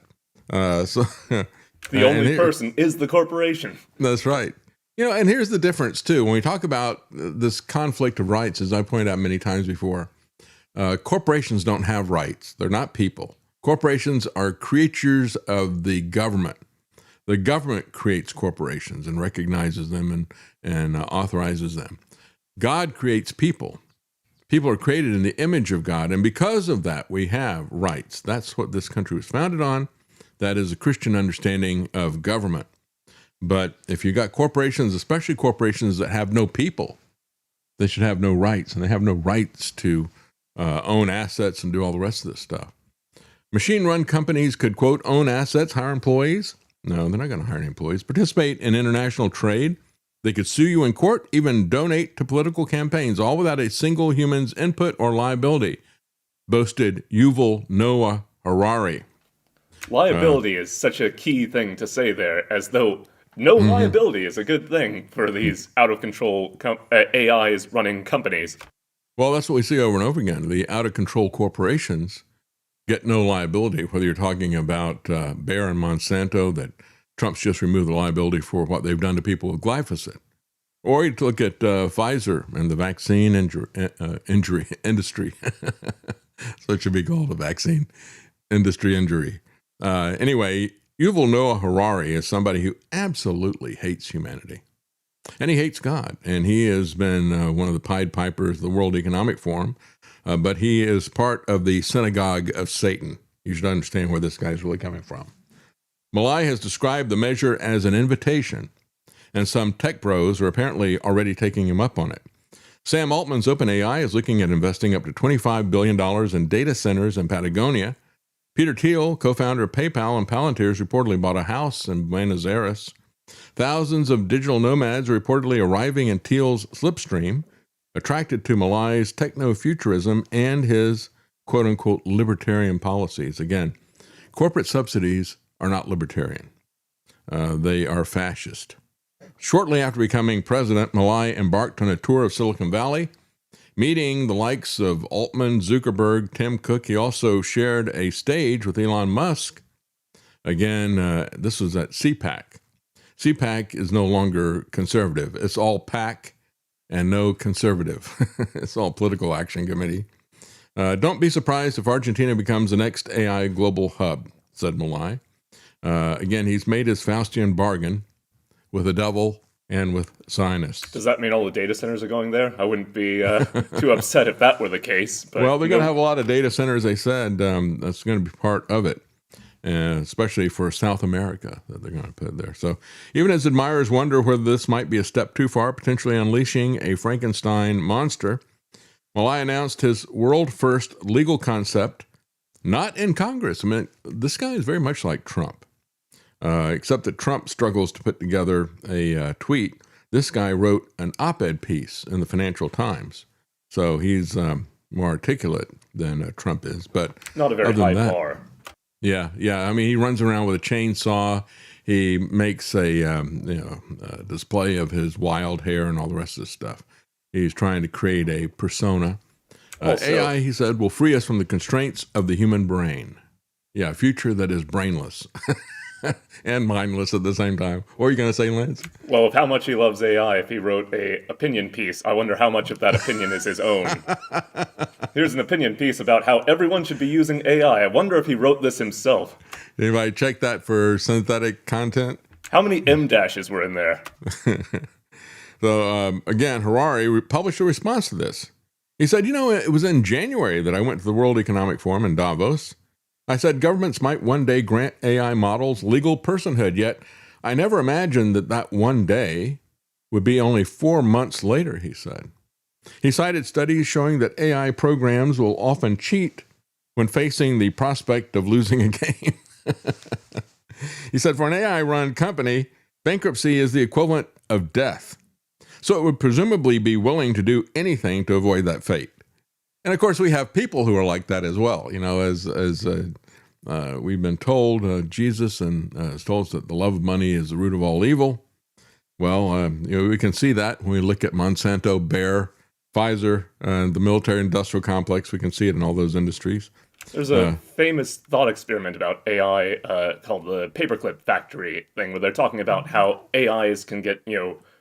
The only person is the corporation. That's right. And here's the difference too. When we talk about this conflict of rights, as I pointed out many times before, corporations don't have rights. They're not people. Corporations are creatures of the government. The government creates corporations and recognizes them and authorizes them. God creates people. People are created in the image of God, and because of that, we have rights. That's what this country was founded on. That is a Christian understanding of government. But if you got corporations, especially corporations that have no people, they should have no rights, and they have no rights to own assets and do all the rest of this stuff. Machine-run companies could, quote, own assets, hire employees. No, they're not going to hire any employees. Participate in international trade. They could sue you in court, even donate to political campaigns, all without a single human's input or liability, boasted Yuval Noah Harari. Liability is such a key thing to say there, as though no liability is a good thing for these out-of-control AIs running companies. Well, that's what we see over and over again. The out-of-control corporations get no liability, whether you're talking about Bayer and Monsanto, that Trump's just removed the liability for what they've done to people with glyphosate. Or you look at Pfizer and the vaccine injury industry. So it should be called a vaccine industry injury. Anyway, Yuval Noah Harari is somebody who absolutely hates humanity. And he hates God. And he has been one of the Pied Pipers of the World Economic Forum. But he is part of the synagogue of Satan. You should understand where this guy's really coming from. Malai has described the measure as an invitation, and some tech bros are apparently already taking him up on it. Sam Altman's OpenAI is looking at investing up to $25 billion in data centers in Patagonia. Peter Thiel, co-founder of PayPal and Palantir, reportedly bought a house in Buenos Aires. Thousands of digital nomads are reportedly arriving in Thiel's slipstream, attracted to Malai's techno-futurism and his quote-unquote libertarian policies. Again, corporate subsidies are not libertarian. They are fascist. Shortly after becoming president, Malai embarked on a tour of Silicon Valley, meeting the likes of Altman, Zuckerberg, Tim Cook. He also shared a stage with Elon Musk. Again, this was at CPAC. CPAC is no longer conservative. It's all PAC and no conservative. It's all political action committee. Don't be surprised if Argentina becomes the next AI global hub, said Malai. Again, he's made his Faustian bargain with the devil and with Zionists. Does that mean all the data centers are going there? I wouldn't be too upset if that were the case. But, well, they're going to have a lot of data centers, they said. That's going to be part of it, especially for South America that they're going to put there. So even as admirers wonder whether this might be a step too far, potentially unleashing a Frankenstein monster, Malai announced his world-first legal concept, not in Congress. I mean, this guy is very much like Trump. Except that Trump struggles to put together a tweet. This guy wrote an op-ed piece in the Financial Times. So he's more articulate than Trump is. But not a very high bar. Yeah. I mean, he runs around with a chainsaw. He makes a display of his wild hair and all the rest of this stuff. He's trying to create a persona. AI, he said, will free us from the constraints of the human brain. Yeah, a future that is brainless. And mindless at the same time. What are you going to say, Lance? Well, with how much he loves AI, if he wrote a opinion piece, I wonder how much of that opinion is his own. Here's an opinion piece about how everyone should be using AI. I wonder if he wrote this himself. Anybody check that for synthetic content? How many M dashes were in there? So, again, Harari published a response to this. He said, it was in January that I went to the World Economic Forum in Davos. I said governments might one day grant AI models legal personhood, yet I never imagined that one day would be only 4 months later, he said. He cited studies showing that AI programs will often cheat when facing the prospect of losing a game. He said, for an AI-run company, bankruptcy is the equivalent of death. So it would presumably be willing to do anything to avoid that fate. And of course, we have people who are like that as well. You know, as we've been told, Jesus has told us that the love of money is the root of all evil. Well, we can see that when we look at Monsanto, Bayer, Pfizer, the military-industrial complex. We can see it in all those industries. There's a famous thought experiment about AI called the paperclip factory thing, where they're talking about how AIs can get,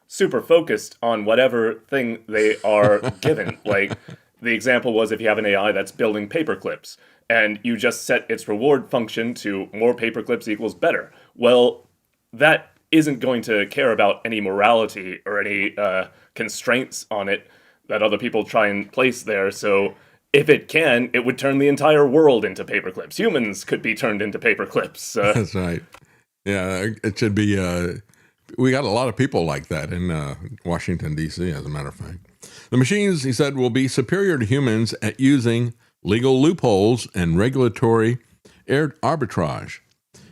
super focused on whatever thing they are given. Like, the example was if you have an AI that's building paperclips, and you just set its reward function to more paperclips equals better. Well, that isn't going to care about any morality or any constraints on it that other people try and place there. So if it can, it would turn the entire world into paperclips. Humans could be turned into paperclips. That's right. Yeah, it should be. We got a lot of people like that in Washington, D.C., as a matter of fact. The machines, he said, will be superior to humans at using legal loopholes and regulatory arbitrage.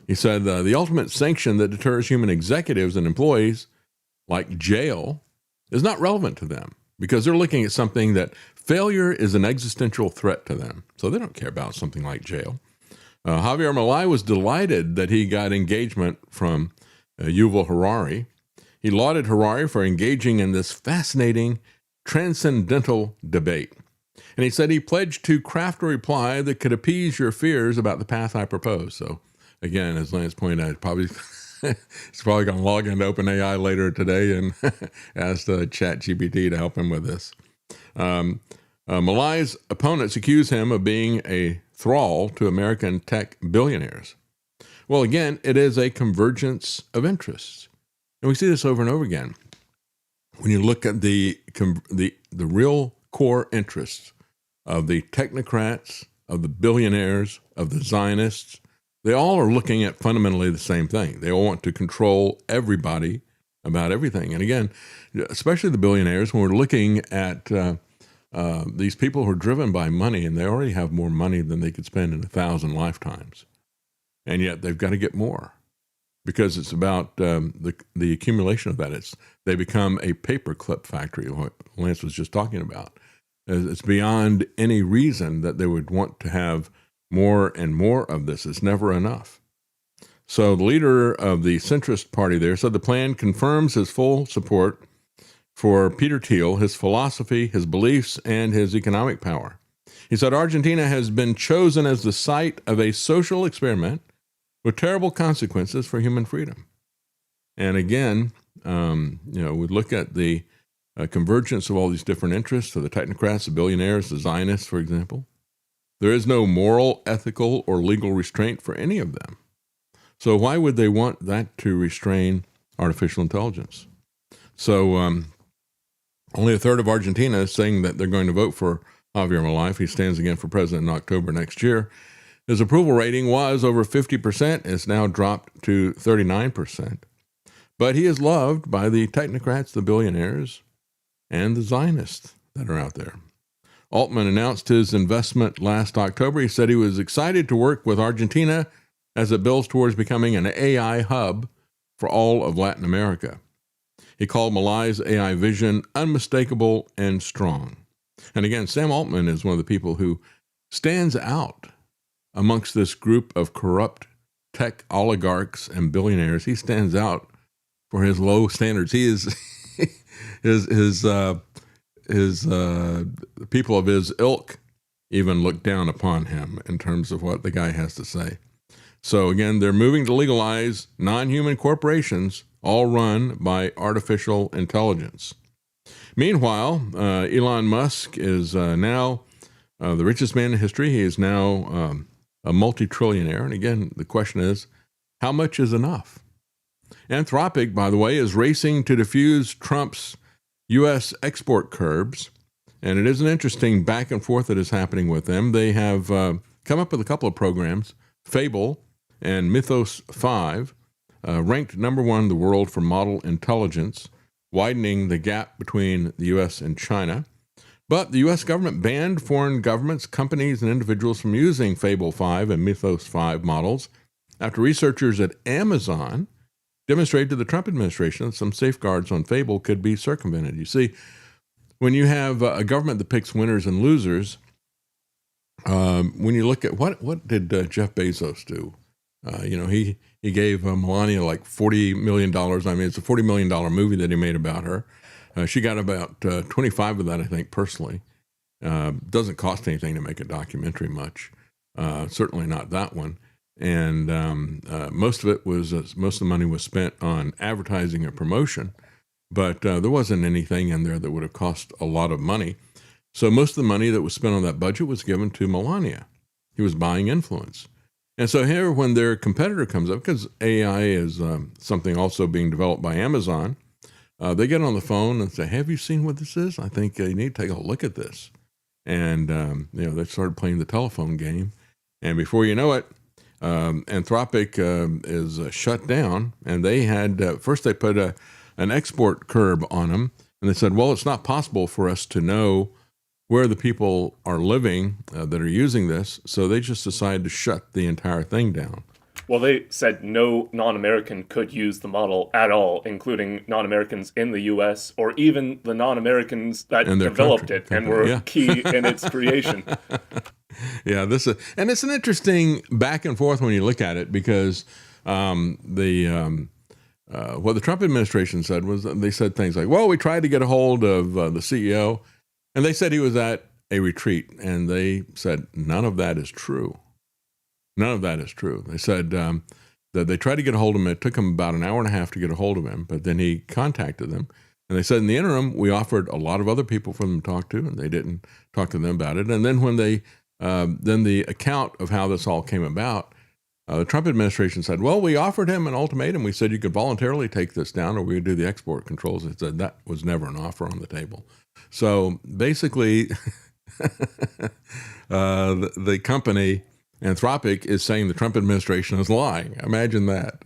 He said the ultimate sanction that deters human executives and employees, like jail, is not relevant to them because they're looking at something that failure is an existential threat to them. So they don't care about something like jail. Javier Milei was delighted that he got engagement from Yuval Harari. He lauded Harari for engaging in this fascinating, transcendental debate. And he said he pledged to craft a reply that could appease your fears about the path I propose. So, again, as Lance pointed out, he's probably going to log into OpenAI later today and ask ChatGPT to help him with this. Milei's opponents accuse him of being a thrall to American tech billionaires. Well, again, it is a convergence of interests. And we see this over and over again. When you look at the real core interests of the technocrats, of the billionaires, of the Zionists, they all are looking at fundamentally the same thing. They all want to control everybody about everything. And again, especially the billionaires, when we're looking at these people who are driven by money, and they already have more money than they could spend in 1,000 lifetimes. And yet they've got to get more because it's about the accumulation of that. They become a paperclip factory, what Lance was just talking about. It's beyond any reason that they would want to have more and more of this. It's never enough. So the leader of the centrist party there said the plan confirms his full support for Peter Thiel, his philosophy, his beliefs, and his economic power. He said Argentina has been chosen as the site of a social experiment with terrible consequences for human freedom. And again, we look at the convergence of all these different interests, of the technocrats, the billionaires, the Zionists, for example. There is no moral, ethical, or legal restraint for any of them. So why would they want that to restrain artificial intelligence? So only a third of Argentina is saying that they're going to vote for Javier Milei if he stands again for president in October next year. His approval rating was over 50%. It's now dropped to 39%. But he is loved by the technocrats, the billionaires, and the Zionists that are out there. Altman announced his investment last October. He said he was excited to work with Argentina as it builds towards becoming an AI hub for all of Latin America. He called Milei's AI vision unmistakable and strong. And again, Sam Altman is one of the people who stands out amongst this group of corrupt tech oligarchs and billionaires. He stands out for his low standards. He is his people of his ilk even look down upon him in terms of what the guy has to say. So again, they're moving to legalize non-human corporations, all run by artificial intelligence. Meanwhile, Elon Musk is now the richest man in history. He is now a multi-trillionaire. And again, the question is, how much is enough? Anthropic, by the way, is racing to defuse Trump's U.S. export curbs. And it is an interesting back and forth that is happening with them. They have come up with a couple of programs Fable and Mythos 5 ranked number one in the world for model intelligence, widening the gap between the U.S. and China. But the U.S. government banned foreign governments, companies, and individuals from using Fable 5 and Mythos 5 models after researchers at Amazon demonstrated to the Trump administration that some safeguards on Fable could be circumvented. You see, when you have a government that picks winners and losers, when you look at what did Jeff Bezos do? He gave Melania like $40 million. I mean, it's a $40 million movie that he made about her. She got about 25 of that, I think, personally. Doesn't cost anything to make a documentary much. Certainly not that one. And most of the money was spent on advertising and promotion, but there wasn't anything in there that would have cost a lot of money. So most of the money that was spent on that budget was given to Melania. He was buying influence. And so here, when their competitor comes up, because AI is something also being developed by Amazon, they get on the phone and say, have you seen what this is? I think you need to take a look at this. And, they started playing the telephone game. And before you know it, Anthropic is shut down. And they had, first they put an export curb on them. And they said, well, it's not possible for us to know where the people are living that are using this. So they just decided to shut the entire thing down. Well, they said no non-American could use the model at all, including non-Americans in the U.S. or even the non-Americans that developed it and were key in its creation. Yeah, and it's an interesting back and forth when you look at it, because what the Trump administration said was, they said things like, well, we tried to get a hold of the CEO, and they said he was at a retreat, and they said none of that is true. None of that is true. They said that they tried to get a hold of him. It took them about an hour and a half to get a hold of him, but then he contacted them. And they said in the interim, we offered a lot of other people for them to talk to, and they didn't talk to them about it. And then when then the account of how this all came about, the Trump administration said, well, we offered him an ultimatum. We said you could voluntarily take this down or we would do the export controls. They said that was never an offer on the table. So basically, the company Anthropic is saying the Trump administration is lying. Imagine that.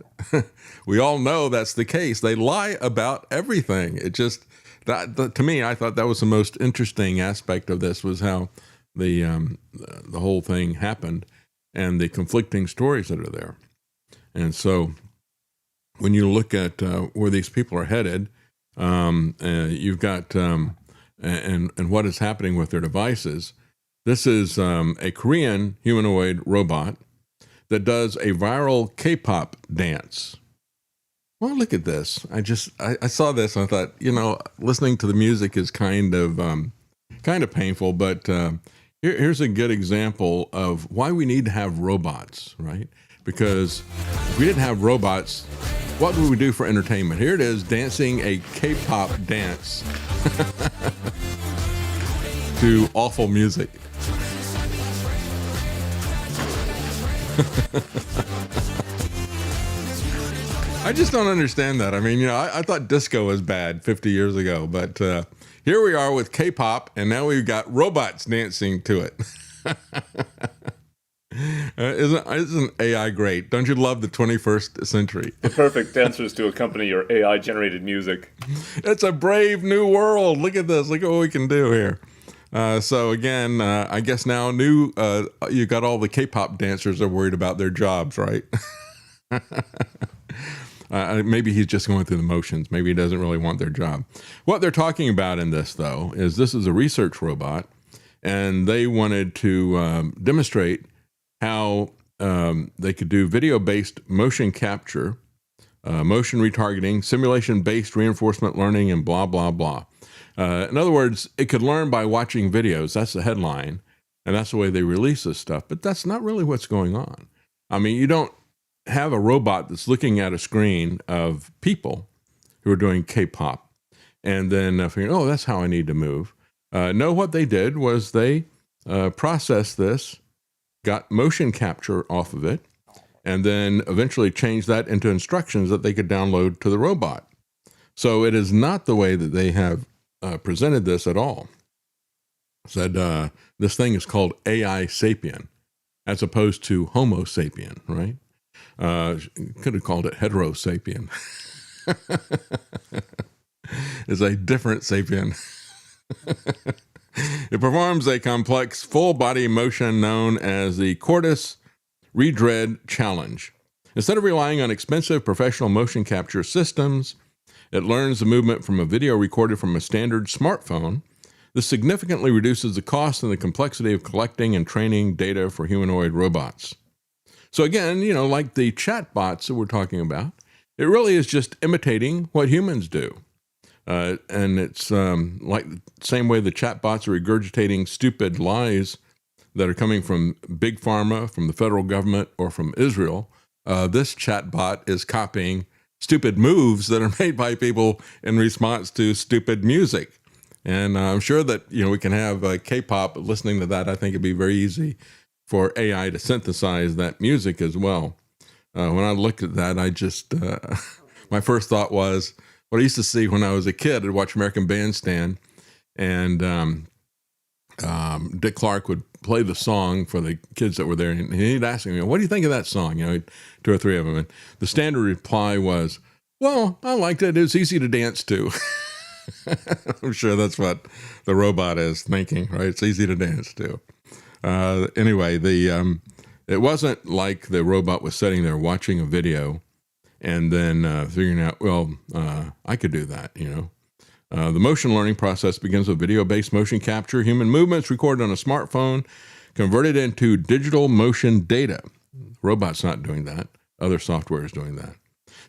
We all know that's the case. They lie about everything. It just, to me, I thought that was the most interesting aspect of this, was how the whole thing happened and the conflicting stories that are there. And so when you look at where these people are headed, you've got, and what is happening with their devices. This is a Korean humanoid robot that does a viral K-pop dance. Well, look at this. I saw this and I thought, listening to the music is kind of painful, but here's a good example of why we need to have robots, right? Because if we didn't have robots, what would we do for entertainment? Here it is, dancing a K-pop dance to awful music. I just don't understand that. I mean, I thought disco was bad 50 years ago, but here we are with K-pop, and now we've got robots dancing to it. Isn't AI great? Don't you love the 21st century? The perfect dancers to accompany your AI-generated music. It's a brave new world. Look at this. Look at what we can do here. So again, I guess now you got all the K-pop dancers are worried about their jobs, right? Maybe he's just going through the motions. Maybe he doesn't really want their job. What they're talking about in this, though, is this is a research robot, and they wanted to demonstrate how they could do video-based motion capture, motion retargeting, simulation-based reinforcement learning, and blah, blah, blah. In other words, it could learn by watching videos. That's the headline, and that's the way they release this stuff. But that's not really what's going on. I mean, you don't have a robot that's looking at a screen of people who are doing K-pop and then figuring, oh, that's how I need to move. No, what they did was they processed this, got motion capture off of it, and then eventually changed that into instructions that they could download to the robot. So it is not the way that they have presented this at all. Said this thing is called AI Sapien. as opposed to Homo sapien, right? Could have called it heterosapien. It's a different sapien. It performs a complex full-body motion known as the Cordis Redread Challenge. Instead of relying on expensive professional motion capture systems, it learns the movement from a video recorded from a standard smartphone. This significantly reduces the cost and the complexity of collecting and training data for humanoid robots. So again, like the chatbots that we're talking about, it really is just imitating what humans do. And it's like the same way the chatbots are regurgitating stupid lies that are coming from Big Pharma, from the federal government, or from Israel. This chatbot is copying stupid moves that are made by people in response to stupid music. And I'm sure that, we can have K-pop listening to that. I think it'd be very easy for AI to synthesize that music as well. When I looked at that, I just, my first thought was what I used to see when I was a kid. I'd watch American Bandstand, and Dick Clark would play the song for the kids that were there, and he'd ask me, what do you think of that song? 2 or 3 of them. And the standard reply was, well, I liked it. It was easy to dance to. I'm sure that's what the robot is thinking, right? It's easy to dance to. Anyway, it wasn't like the robot was sitting there watching a video and then figuring out, I could do that, The motion learning process begins with video-based motion capture, human movements recorded on a smartphone, converted into digital motion data. Robot's not doing that. Other software is doing that.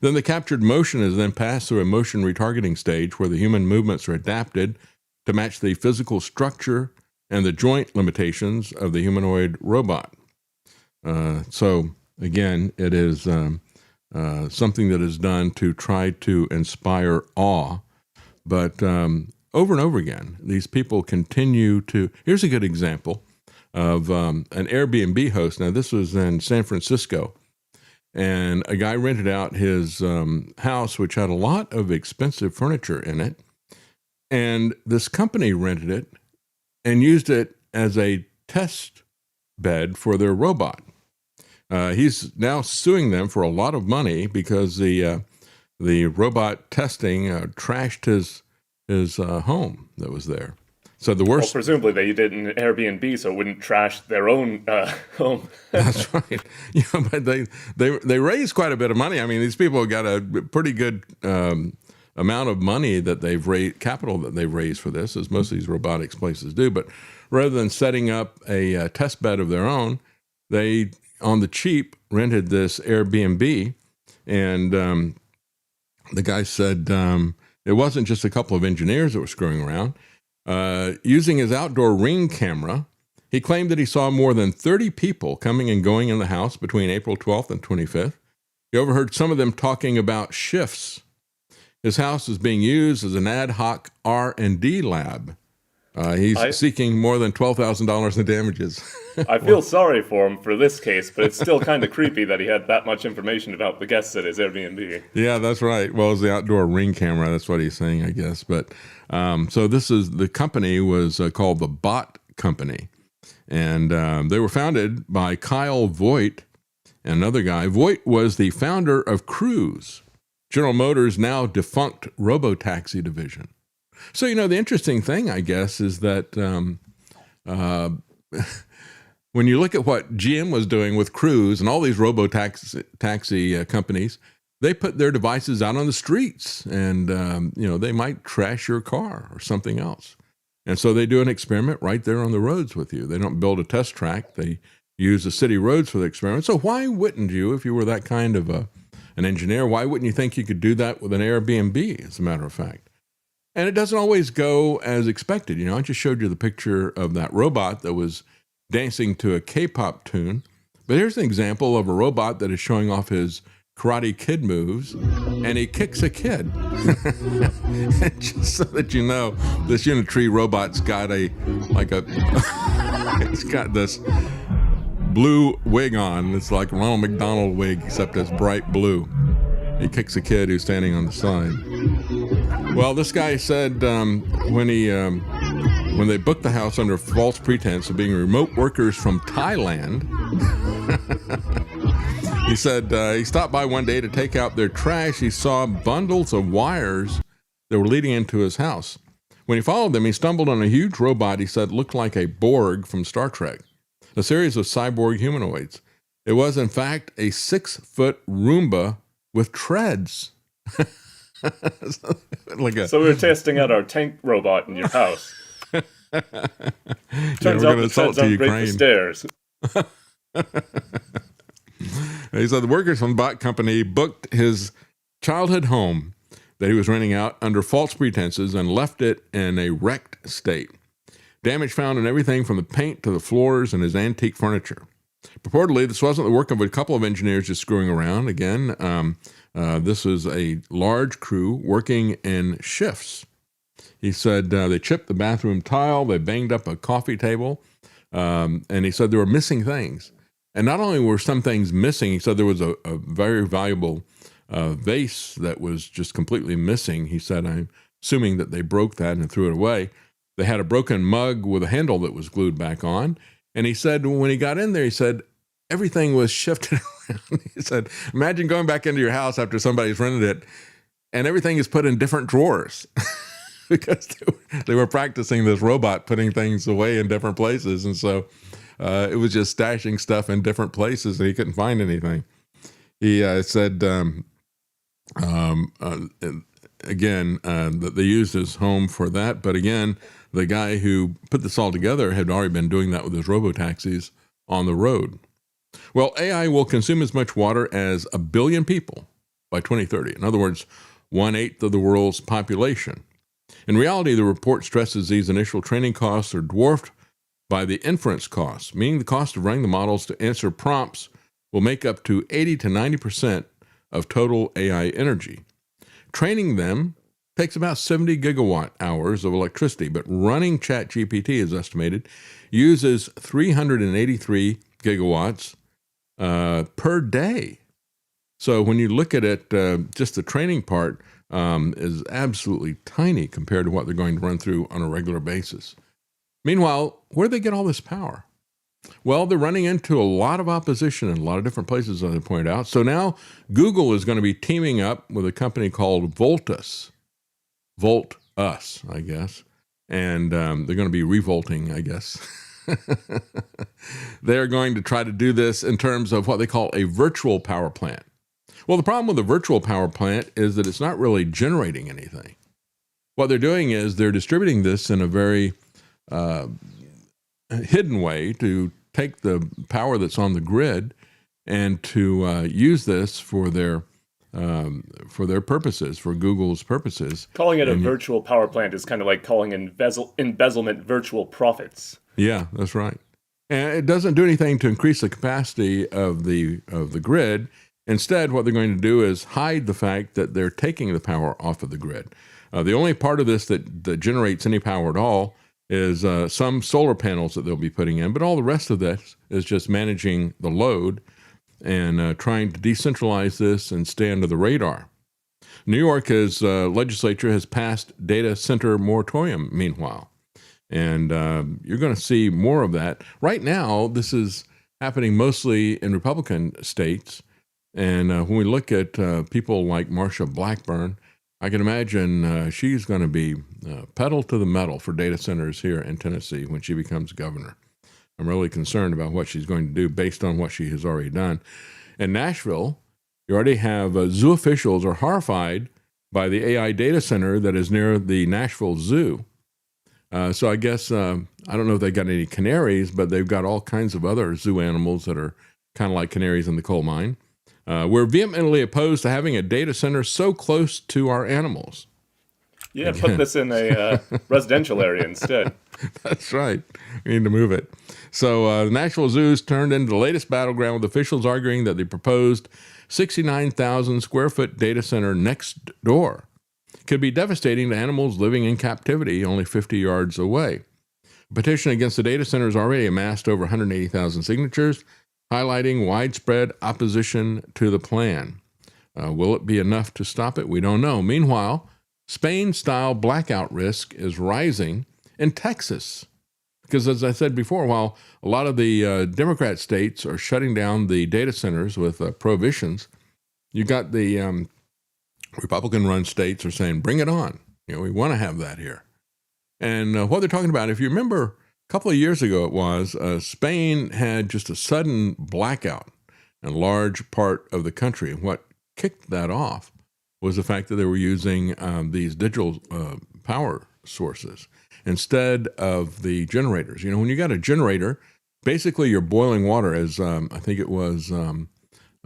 Then the captured motion is then passed through a motion retargeting stage where the human movements are adapted to match the physical structure and the joint limitations of the humanoid robot. So again, it is something that is done to try to inspire awe. But over and over again, these people continue to... Here's a good example of an Airbnb host. Now, this was in San Francisco. And a guy rented out his house, which had a lot of expensive furniture in it. And this company rented it and used it as a test bed for their robot. He's now suing them for a lot of money because the robot testing trashed his home that was there. So the worst. Well, presumably they did an Airbnb so it wouldn't trash their own home. That's right. But they raised quite a bit of money. I mean, these people got a pretty good amount of money that they've raised, capital that they've raised for this, as most of these robotics places do. But rather than setting up a test bed of their own, they, on the cheap, rented this Airbnb. And the guy said it wasn't just a couple of engineers that were screwing around. Using his outdoor Ring camera, he claimed that he saw more than 30 people coming and going in the house between April 12th and 25th. He overheard some of them talking about shifts. His house is being used as an ad hoc R&D lab. He's seeking more than $12,000 in damages. I feel sorry for him for this case, but it's still kind of creepy that he had that much information about the guests at his Airbnb. Yeah, that's right. Well, it's the outdoor Ring camera. That's what he's saying, I guess. But so the company was called the Bot Company. And they were founded by Kyle Voigt and another guy. Voigt was the founder of Cruise, General Motors' now defunct robotaxi division. So, the interesting thing, I guess, is that when you look at what GM was doing with Cruise and all these robotaxi companies, they put their devices out on the streets and, they might trash your car or something else. And so they do an experiment right there on the roads with you. They don't build a test track. They use the city roads for the experiment. So why wouldn't you, if you were that kind of an engineer, why wouldn't you think you could do that with an Airbnb, as a matter of fact? And it doesn't always go as expected. I just showed you the picture of that robot that was dancing to a K-pop tune. But here's an example of a robot that is showing off his Karate Kid moves, and he kicks a kid. Just so that you know, this Unitree robot's got it's got this blue wig on. It's like a Ronald McDonald wig, except it's bright blue. He kicks a kid who's standing on the side. Well, this guy said when he when they booked the house under false pretense of being remote workers from Thailand. He said he stopped by one day to take out their trash. He saw bundles of wires that were leading into his house. When he followed them, he stumbled on a huge robot he said looked like a Borg from Star Trek, a series of cyborg humanoids. It was, in fact, a 6-foot Roomba with treads. So we were testing out our tank robot in your house. Turns out the treads aren't great for stairs. He said the workers from the bot company booked his childhood home that he was renting out under false pretenses and left it in a wrecked state. Damage found in everything from the paint to the floors and his antique furniture. Purportedly, this wasn't the work of a couple of engineers just screwing around. Again, this was a large crew working in shifts. He said they chipped the bathroom tile, they banged up a coffee table, and he said there were missing things. And not only were some things missing, he said there was a very valuable vase that was just completely missing. He said, I'm assuming that they broke that and threw it away. They had a broken mug with a handle that was glued back on. And he said when he got in there, he said, everything was shifted around. He said, imagine going back into your house after somebody's rented it and everything is put in different drawers because they were practicing this robot putting things away in different places. And so it was just stashing stuff in different places and he couldn't find anything. He said, again, that they used his home for that. But again, the guy who put this all together had already been doing that with his robo-taxis on the road. Well, AI will consume as much water as 1 billion people by 2030. In other words, 1/8 of the world's population. In reality, the report stresses these initial training costs are dwarfed by the inference costs, meaning the cost of running the models to answer prompts will make up to 80 to 90% of total AI energy. Training them takes about 70 gigawatt hours of electricity, but running ChatGPT is estimated uses 383 gigawatts per day. So when you look at it, just the training part is absolutely tiny compared to what they're going to run through on a regular basis. Meanwhile, where do they get all this power? Well, they're running into a lot of opposition in a lot of different places, as I pointed out. So now Google is going to be teaming up with a company called Voltus, I guess. And they're going to be revolting, I guess. They're going to try to do this in terms of what they call a virtual power plant. Well, the problem with a virtual power plant is that it's not really generating anything. What they're doing is they're distributing this in a very hidden way to take the power that's on the grid and to use this for their purposes, for Google's purposes. Calling it a virtual power plant is kind of like calling embezzlement virtual profits. Yeah, that's right. And it doesn't do anything to increase the capacity of the grid. Instead, what they're going to do is hide the fact that they're taking the power off of the grid. The only part of this that generates any power at all is some solar panels that they'll be putting in, but all the rest of this is just managing the load and trying to decentralize this and stay under the radar. New York's legislature has passed data center moratorium, meanwhile, and you're going to see more of that. Right now, this is happening mostly in Republican states, and when we look at people like Marsha Blackburn, I can imagine she's going to be pedal to the metal for data centers here in Tennessee when she becomes governor. I'm really concerned about what she's going to do based on what she has already done. In Nashville, you already have zoo officials are horrified by the AI data center that is near the Nashville Zoo. So I guess, I don't know if they got any canaries, but they've got all kinds of other zoo animals that are kind of like canaries in the coal mine. We're vehemently opposed to having a data center so close to our animals. Yeah, put this in a residential area instead. That's right. We need to move it. So the Nashville Zoo's turned into the latest battleground with officials arguing that the proposed 69,000 square foot data center next door could be devastating to animals living in captivity only 50 yards away. A petition against the data center has already amassed over 180,000 signatures, highlighting widespread opposition to the plan. Will it be enough to stop it? We don't know. Meanwhile, Spain-style blackout risk is rising in Texas. Because as I said before, while a lot of the Democrat states are shutting down the data centers with prohibitions, you got the Republican-run states are saying, bring it on. We want to have that here. And what they're talking about, if you remember, a couple of years ago it was, Spain had just a sudden blackout in a large part of the country. And what kicked that off was the fact that they were using these digital power sources instead of the generators. When you got a generator, basically you're boiling water, as I think it was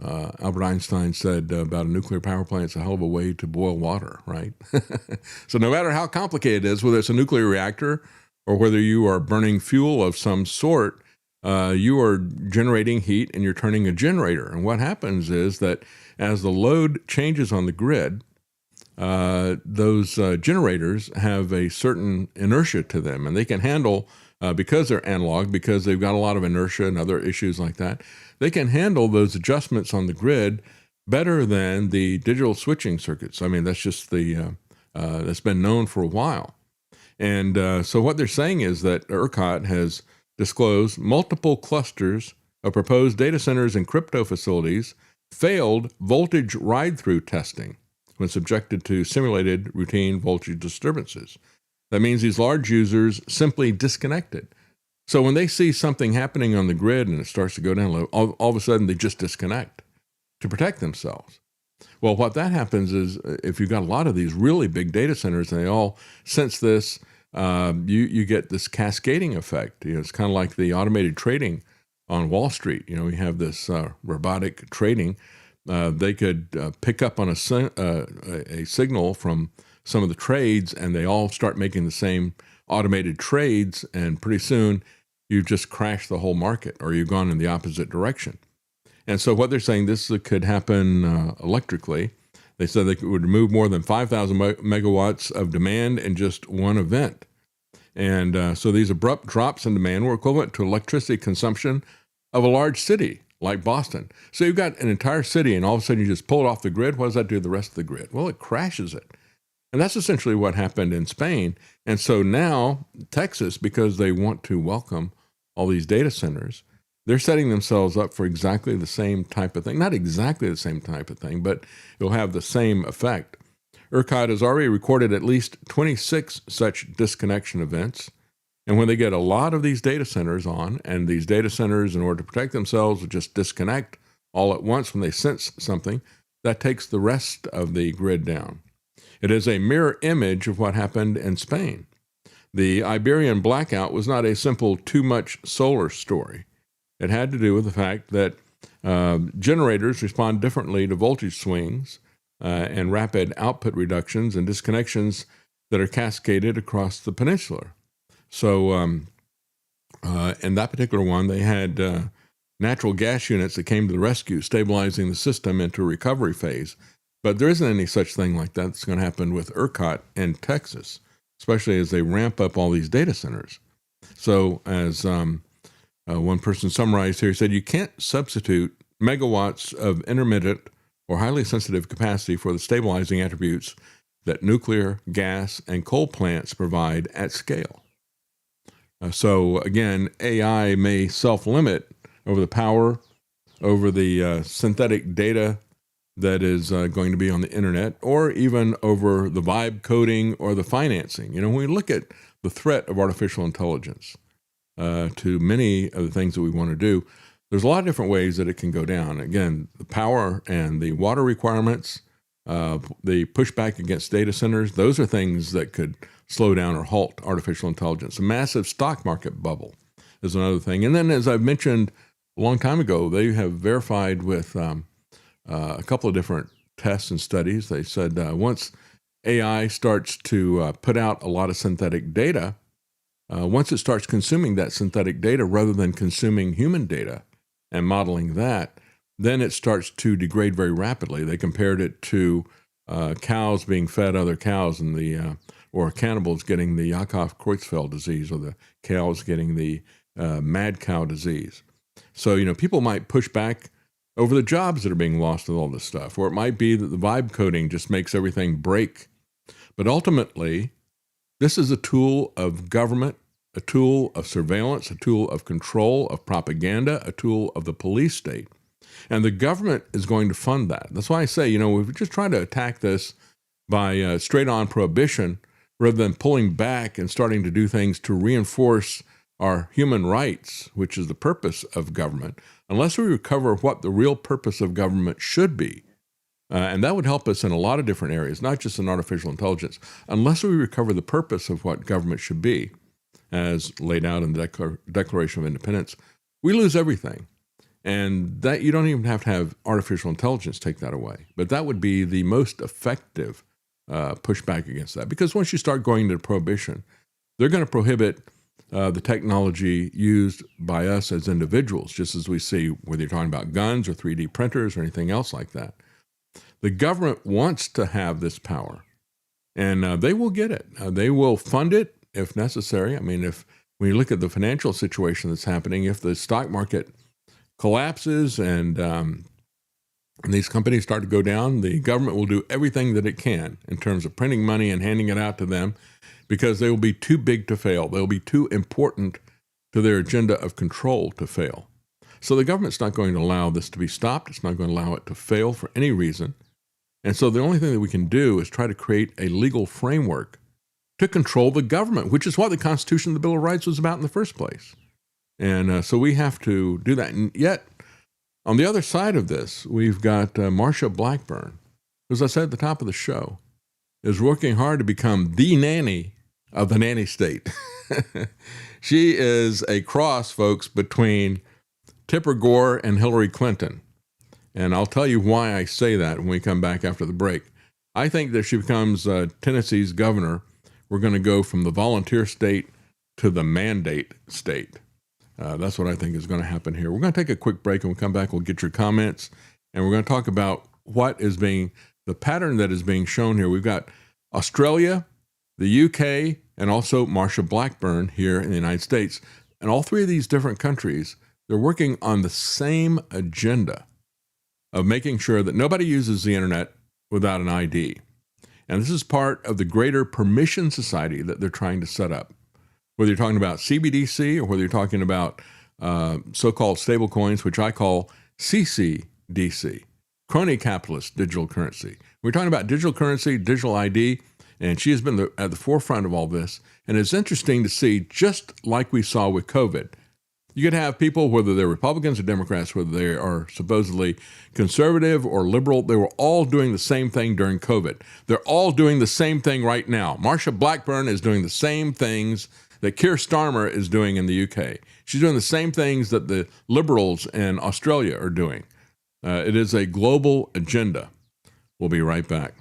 Albert Einstein said about a nuclear power plant, it's a hell of a way to boil water, right? So no matter how complicated it is, whether it's a nuclear reactor or whether you are burning fuel of some sort, you are generating heat and you're turning a generator. And what happens is that as the load changes on the grid, those generators have a certain inertia to them, and they can handle, because they're analog, because they've got a lot of inertia and other issues like that, they can handle those adjustments on the grid better than the digital switching circuits. I mean, that's just that's been known for a while. And so what they're saying is that ERCOT has disclosed multiple clusters of proposed data centers and crypto facilities failed voltage ride-through testing when subjected to simulated routine voltage disturbances. That means these large users simply disconnected. So when they see something happening on the grid and it starts to go down low, all of a sudden they just disconnect to protect themselves. Well, what that happens is if you've got a lot of these really big data centers and they all sense this, you get this cascading effect. It's kind of like the automated trading on Wall Street. We have this robotic trading. They could pick up on a signal from some of the trades, and they all start making the same automated trades, and pretty soon you've just crashed the whole market, or you've gone in the opposite direction. And so what they're saying, this could happen electrically. They said they would remove more than 5,000 megawatts of demand in just one event. And so these abrupt drops in demand were equivalent to electricity consumption of a large city like Boston. So you've got an entire city, and all of a sudden you just pull it off the grid. What does that do to the rest of the grid? Well, it crashes it. And that's essentially what happened in Spain. And so now Texas, because they want to welcome all these data centers, they're setting themselves up for exactly the same type of thing. Not exactly the same type of thing, but it'll have the same effect. ERCOT has already recorded at least 26 such disconnection events. And when they get a lot of these data centers on, and these data centers, in order to protect themselves, will just disconnect all at once when they sense something, that takes the rest of the grid down. It is a mirror image of what happened in Spain. The Iberian blackout was not a simple too much solar story. It had to do with the fact that generators respond differently to voltage swings and rapid output reductions and disconnections that are cascaded across the peninsula. So in that particular one, they had natural gas units that came to the rescue, stabilizing the system into a recovery phase. But there isn't any such thing like that that's going to happen with ERCOT in Texas, especially as they ramp up all these data centers. So as one person summarized here, he said, you can't substitute megawatts of intermittent or highly sensitive capacity for the stabilizing attributes that nuclear, gas, and coal plants provide at scale. So again, AI may self-limit over the power, over the synthetic data that is going to be on the internet, or even over the vibe coding or the financing. When we look at the threat of artificial intelligence to many of the things that we want to do, there's a lot of different ways that it can go down. Again, the power and the water requirements, the pushback against data centers, those are things that could slow down or halt artificial intelligence. A massive stock market bubble is another thing. And then, as I've mentioned a long time ago, they have verified with a couple of different tests and studies. They said once AI starts to put out a lot of synthetic data, once it starts consuming that synthetic data rather than consuming human data and modeling that, then it starts to degrade very rapidly. They compared it to cows being fed other cows, and or cannibals getting the Yakov-Creutzfeldt disease, or the cows getting the mad cow disease. So, people might push back over the jobs that are being lost with all this stuff, or it might be that the vibe coding just makes everything break. But ultimately, This is a tool of government, a tool of surveillance, a tool of control, of propaganda, a tool of the police state. And the government is going to fund that. That's why I say, if we just try to attack this by straight-on prohibition rather than pulling back and starting to do things to reinforce our human rights, which is the purpose of government, unless we recover what the real purpose of government should be, and that would help us in a lot of different areas, not just in artificial intelligence, unless we recover the purpose of what government should be, as laid out in the Declaration of Independence, we lose everything. And that you don't even have to have artificial intelligence take that away. But that would be the most effective pushback against that. Because once you start going to prohibition, they're going to prohibit the technology used by us as individuals, just as we see whether you're talking about guns or 3D printers or anything else like that. The government wants to have this power, and they will get it. They will fund it if necessary. I mean, when you look at the financial situation that's happening, if the stock market collapses and these companies start to go down, the government will do everything that it can in terms of printing money and handing it out to them, because they will be too big to fail. They'll be too important to their agenda of control to fail. So the government's not going to allow this to be stopped. It's not going to allow it to fail for any reason. And so the only thing that we can do is try to create a legal framework to control the government, which is what the Constitution and the Bill of Rights was about in the first place. And so we have to do that. And yet, on the other side of this, we've got Marsha Blackburn, who, as I said at the top of the show, is working hard to become the nanny of the nanny state. She is a cross, folks, between Tipper Gore and Hillary Clinton. And I'll tell you why I say that when we come back after the break. I think that if she becomes Tennessee's governor, we're going to go from the volunteer state to the mandate state. That's what I think is going to happen here. We're going to take a quick break, and we'll come back. We'll get your comments, and we're going to talk about what is being, the pattern that is being shown here. We've got Australia, the UK, and also Marsha Blackburn here in the United States. And all three of these different countries, they're working on the same agenda of making sure that nobody uses the internet without an ID. And this is part of the greater permission society that they're trying to set up. Whether you're talking about CBDC or whether you're talking about so-called stable coins, which I call CCDC, crony capitalist digital currency. We're talking about digital currency, digital ID, and she has been at the forefront of all this. And it's interesting to see, just like we saw with COVID, you could have people, whether they're Republicans or Democrats, whether they are supposedly conservative or liberal, they were all doing the same thing during COVID. They're all doing the same thing right now. Marsha Blackburn is doing the same things that Keir Starmer is doing in the UK. She's doing the same things that the liberals in Australia are doing. It is a global agenda. We'll be right back.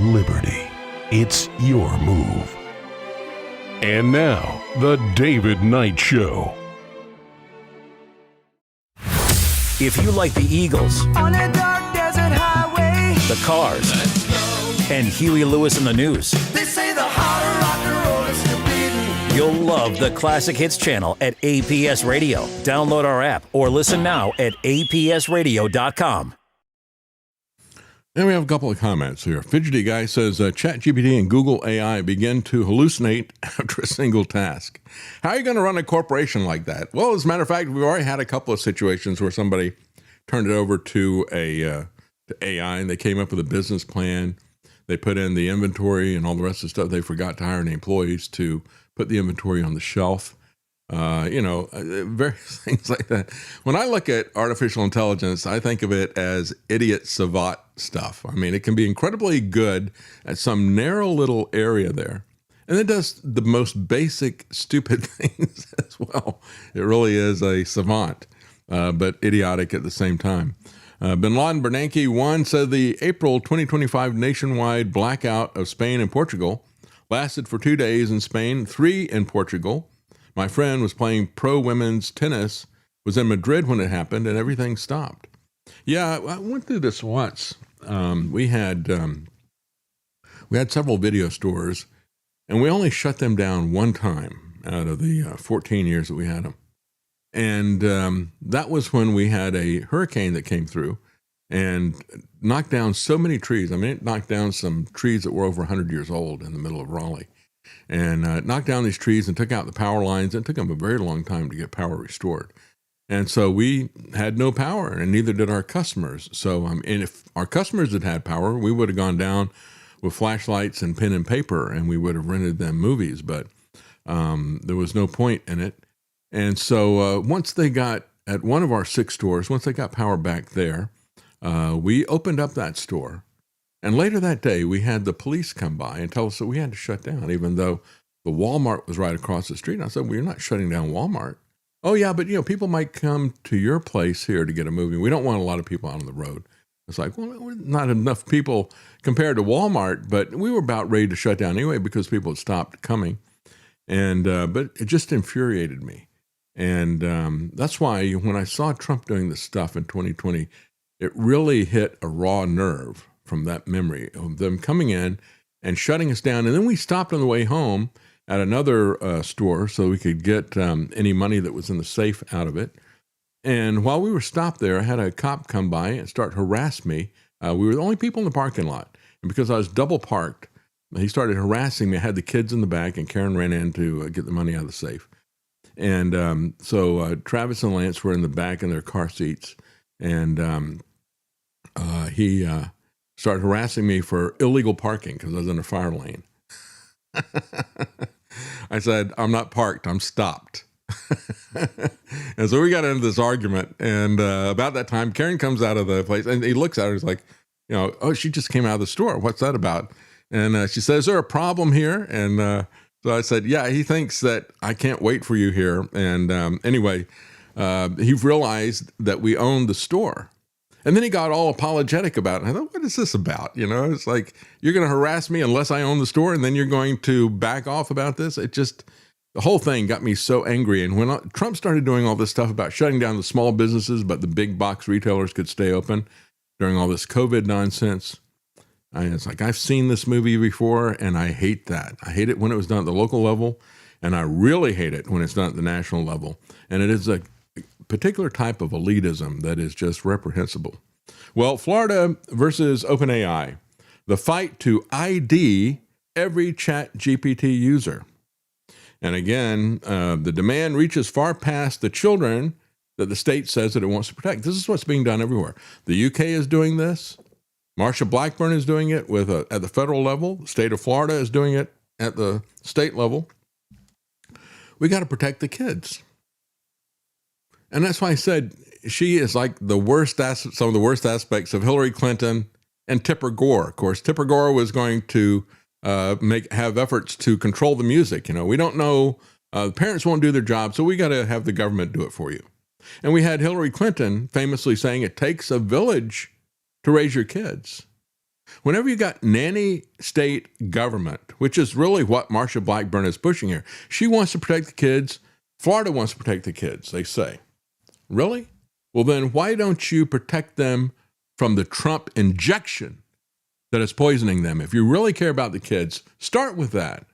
Liberty. It's your move. And now, The David Knight Show. If you like the Eagles, on a dark desert highway, the Cars, and Huey Lewis in the News. They say the harder rock and roll is still beating. You'll love the Classic Hits channel at APS Radio. Download our app or listen now at apsradio.com. And we have a couple of comments here. Fidgety Guy says, ChatGPT and Google AI begin to hallucinate after a single task. How are you going to run a corporation like that? Well, as a matter of fact, we've already had a couple of situations where somebody turned it over to to AI and they came up with a business plan. They put in the inventory and all the rest of the stuff. They forgot to hire any employees to put the inventory on the shelf. Various things like that. When I look at artificial intelligence, I think of it as idiot savant stuff. I mean, it can be incredibly good at some narrow little area there. And it does the most basic, stupid things as well. It really is a savant, but idiotic at the same time. Bin Laden Bernanke 1 said the April 2025 nationwide blackout of Spain and Portugal lasted for 2 days in Spain, 3 in Portugal. My friend was playing pro women's tennis, was in Madrid when it happened, and everything stopped. Yeah, I went through this once. We had several video stores, and we only shut them down one time out of the 14 years that we had them. And that was when we had a hurricane that came through and knocked down so many trees. I mean, it knocked down some trees that were over 100 years old in the middle of Raleigh. And knocked down these trees and took out the power lines. It took them a very long time to get power restored. And so we had no power, and neither did our customers. So, and if our customers had had power, we would have gone down with flashlights and pen and paper, and we would have rented them movies. But there was no point in it. And so once they got, at one of our 6 stores, once they got power back there, we opened up that store. And later that day, we had the police come by and tell us that we had to shut down, even though the Walmart was right across the street. And I said, well, you're not shutting down Walmart. Oh, yeah, but, people might come to your place here to get a movie. We don't want a lot of people out on the road. It's like, well, we're not enough people compared to Walmart, but we were about ready to shut down anyway because people had stopped coming. And but it just infuriated me. And that's why when I saw Trump doing this stuff in 2020, it really hit a raw nerve from that memory of them coming in and shutting us down. And then we stopped on the way home at another store so we could get any money that was in the safe out of it. And while we were stopped there, I had a cop come by and start harass me. We were the only people in the parking lot. And because I was double parked, he started harassing me. I had the kids in the back, and Karen ran in to get the money out of the safe. And so Travis and Lance were in the back in their car seats. And he started harassing me for illegal parking because I was in a fire lane. I said, I'm not parked, I'm stopped. And so we got into this argument. And about that time, Karen comes out of the place and he looks at her. He's like, oh, she just came out of the store. What's that about? And she says, is there a problem here? And so I said, yeah, he thinks that I can't wait for you here. And anyway, he realized that we owned the store. And then he got all apologetic about it. I thought, what is this about? It's like, you're going to harass me unless I own the store, and then you're going to back off about this? The whole thing got me so angry. And when Trump started doing all this stuff about shutting down the small businesses, but the big box retailers could stay open during all this COVID nonsense, it's like, I've seen this movie before, and I hate that. I hate it when it was done at the local level, and I really hate it when it's done at the national level. And it is a particular type of elitism that is just reprehensible. Well, Florida versus OpenAI, the fight to ID every ChatGPT user. And again, the demand reaches far past the children that the state says that it wants to protect. This is what's being done everywhere. The UK is doing this. Marsha Blackburn is doing it at the federal level. The state of Florida is doing it at the state level. We got to protect the kids. And that's why I said she is like some of the worst aspects of Hillary Clinton and Tipper Gore. Of course, Tipper Gore was going to have efforts to control the music. We don't know, the parents won't do their job, so we got to have the government do it for you. And we had Hillary Clinton famously saying it takes a village to raise your kids. Whenever you got nanny state government, which is really what Marsha Blackburn is pushing here, she wants to protect the kids. Florida wants to protect the kids, they say. Really? Well, then why don't you protect them from the Trump injection that it's poisoning them. If you really care about the kids, start with that.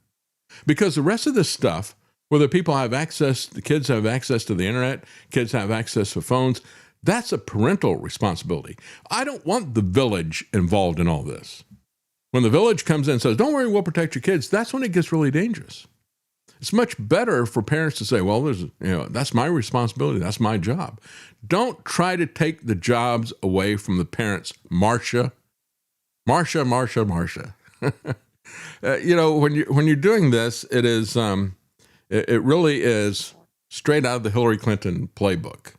Because the rest of this stuff, whether people have access, the kids have access to the internet, kids have access to phones, that's a parental responsibility. I don't want the village involved in all this. When the village comes in and says, don't worry, we'll protect your kids, that's when it gets really dangerous. It's much better for parents to say, well, that's my responsibility. That's my job. Don't try to take the jobs away from the parents. Marcia. When you're doing this, it is, it really is straight out of the Hillary Clinton playbook.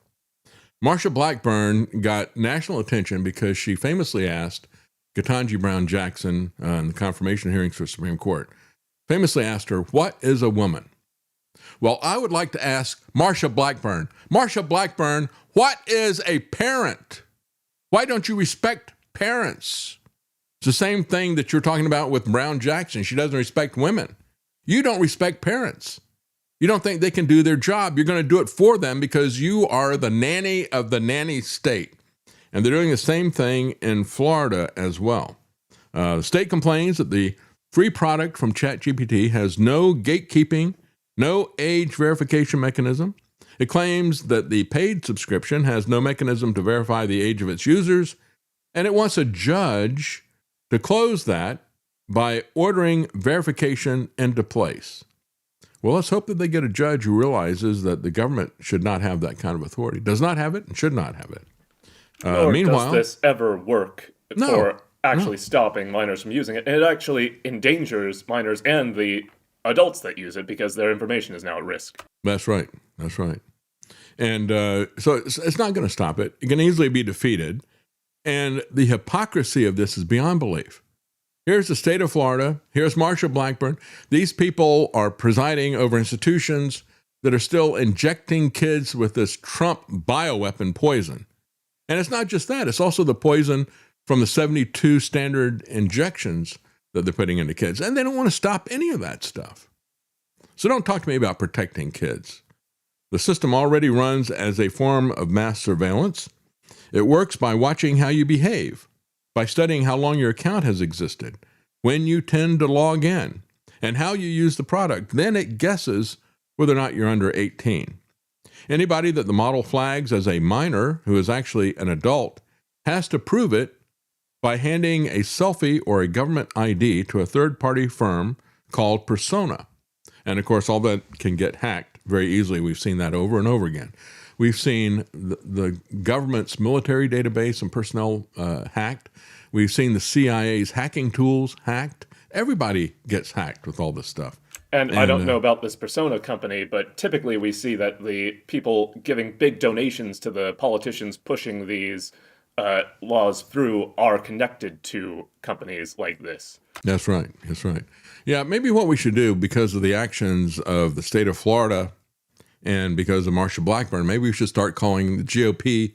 Marsha Blackburn got national attention because she famously asked Ketanji Brown Jackson in the confirmation hearings for Supreme Court, famously asked her, what is a woman? Well, I would like to ask Marsha Blackburn, what is a parent? Why don't you respect parents? It's the same thing that you're talking about with Brown Jackson. She doesn't respect women. You don't respect parents. You don't think they can do their job. You're going to do it for them because you are the nanny of the nanny state. And they're doing the same thing in Florida as well. The state complains that the free product from ChatGPT has no gatekeeping, no age verification mechanism. It claims that the paid subscription has no mechanism to verify the age of its users, and it wants a judge to close that by ordering verification into place. Well, let's hope that they get a judge who realizes that the government should not have that kind of authority, does not have it, and should not have it. Meanwhile, does this ever work for actually stopping minors from using it? And it actually endangers minors and the adults that use it because their information is now at risk. That's right. And so it's not going to stop it. It can easily be defeated. And the hypocrisy of this is beyond belief. Here's the state of Florida. Here's Marsha Blackburn. These people are presiding over institutions that are still injecting kids with this Trump bioweapon poison. And it's not just that. It's also the poison from the 72 standard injections that they're putting into kids. And they don't want to stop any of that stuff. So don't talk to me about protecting kids. The system already runs as a form of mass surveillance. It works by watching how you behave, by studying how long your account has existed, when you tend to log in, and how you use the product. Then it guesses whether or not you're under 18. Anybody that the model flags as a minor who is actually an adult has to prove it by handing a selfie or a government ID to a third-party firm called Persona. And of course, all that can get hacked very easily. We've seen that over and over again. We've seen the government's military database and personnel hacked. We've seen the CIA's hacking tools hacked. Everybody gets hacked with all this stuff. And I don't know about this Persona company, but typically we see that the people giving big donations to the politicians pushing these laws through are connected to companies like this. That's right. Yeah, maybe what we should do, because of the actions of the state of Florida and because of Marsha Blackburn, maybe we should start calling the GOP,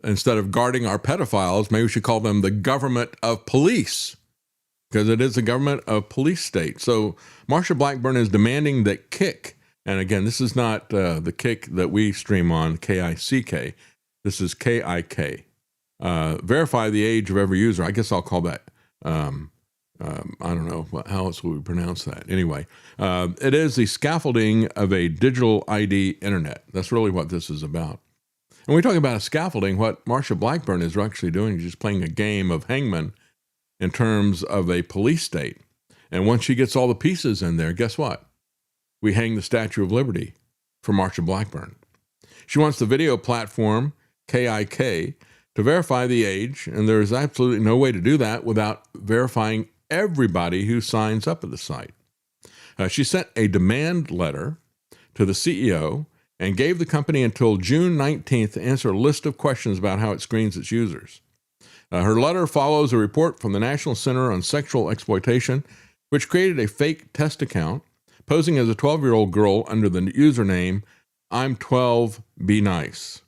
instead of guarding our pedophiles, maybe we should call them the government of police, because it is a government of police state. So Marsha Blackburn is demanding that KIK, and again, this is not the KIK that we stream on, KICK. This is KIK. Verify the age of every user. I guess I'll call that, I don't know, how else would we pronounce that? Anyway, it is the scaffolding of a digital ID internet. That's really what this is about. And when we talk about a scaffolding, what Marsha Blackburn is actually doing is just playing a game of hangman in terms of a police state. And once she gets all the pieces in there, guess what? We hang the Statue of Liberty for Marsha Blackburn. She wants the video platform, KIK, to verify the age, and there is absolutely no way to do that without verifying everybody who signs up at the site. She sent a demand letter to the CEO and gave the company until June 19th to answer a list of questions about how it screens its users. Her letter follows a report from the National Center on Sexual Exploitation, which created a fake test account posing as a 12-year-old girl under the username I'm 12, be nice.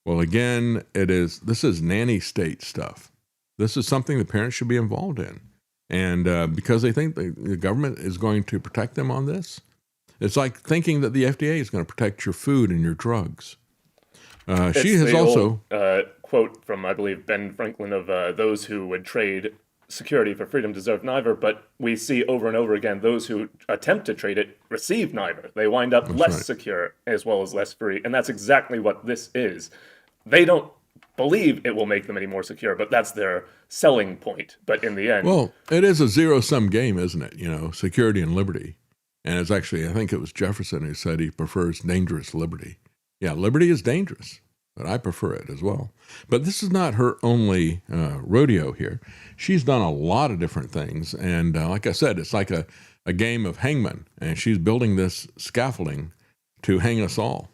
Well, again, this is nanny state stuff. This is something the parents should be involved in. And because they think the government is going to protect them on this, it's like thinking that the FDA is going to protect your food and your drugs. She has also quote from, I believe, Ben Franklin of those who would trade security for freedom deserve neither, but we see over and over again those who attempt to trade it receive neither. They wind up less secure as well as less free, and that's exactly what this is. They don't believe it will make them any more secure, but that's their selling point. But in the end... Well, it is a zero-sum game, isn't it? You know, security and liberty. And it's actually, I think it was Jefferson who said he prefers dangerous liberty. Yeah, liberty is dangerous, but I prefer it as well. But this is not her only rodeo here. She's done a lot of different things. And like I said, it's like a game of hangman. And she's building this scaffolding to hang us all.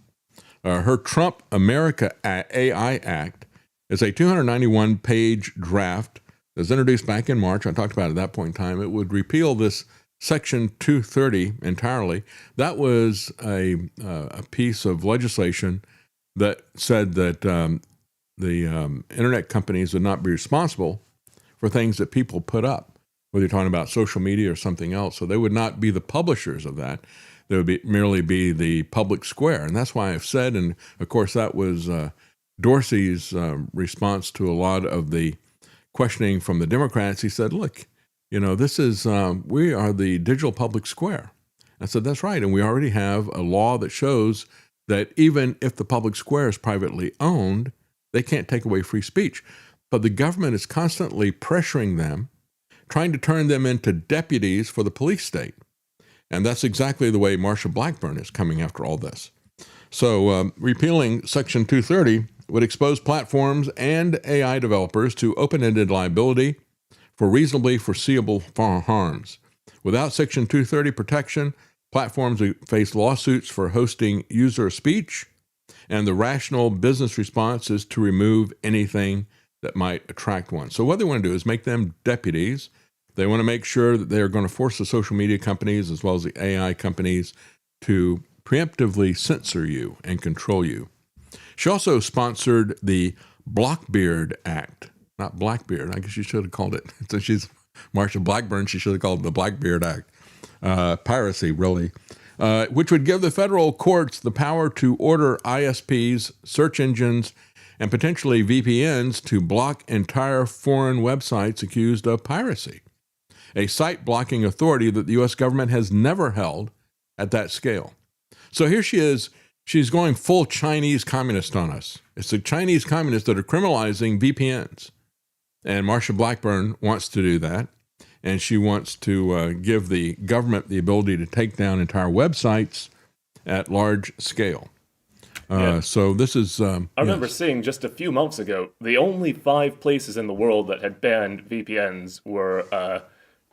Her Trump America AI Act is a 291-page draft that was introduced back in March. I talked about it at that point in time. It would repeal this Section 230 entirely. That was a piece of legislation that said that the internet companies would not be responsible for things that people put up, whether you're talking about social media or something else. So they would not be the publishers of that. They would merely be the public square. And that's why I've said, and of course that was Dorsey's response to a lot of the questioning from the Democrats. He said, look, you know, this is, we are the digital public square. I said, that's right. And we already have a law that shows that even if the public square is privately owned, they can't take away free speech. But the government is constantly pressuring them, trying to turn them into deputies for the police state. And that's exactly the way Marsha Blackburn is coming after all this. So repealing Section 230 would expose platforms and AI developers to open-ended liability for reasonably foreseeable harms. Without Section 230 protection, platforms would face lawsuits for hosting user speech, and the rational business response is to remove anything that might attract one. So what they want to do is make them deputies. They want to make sure that they're going to force the social media companies as well as the AI companies to preemptively censor you and control you. She also sponsored the Blockbeard Act. Not Blackbeard. I guess she should have called it. So she's Marsha Blackburn. She should have called it the Blackbeard Act. Piracy, really. Which would give the federal courts the power to order ISPs, search engines, and potentially VPNs to block entire foreign websites accused of piracy. A site blocking authority that the U.S. government has never held at that scale. So here she is. She's going full Chinese communist on us. It's the Chinese communists that are criminalizing VPNs. And Marsha Blackburn wants to do that. And she wants to give the government the ability to take down entire websites at large scale. So this is... I remember seeing just a few months ago, the only 5 places in the world that had banned VPNs were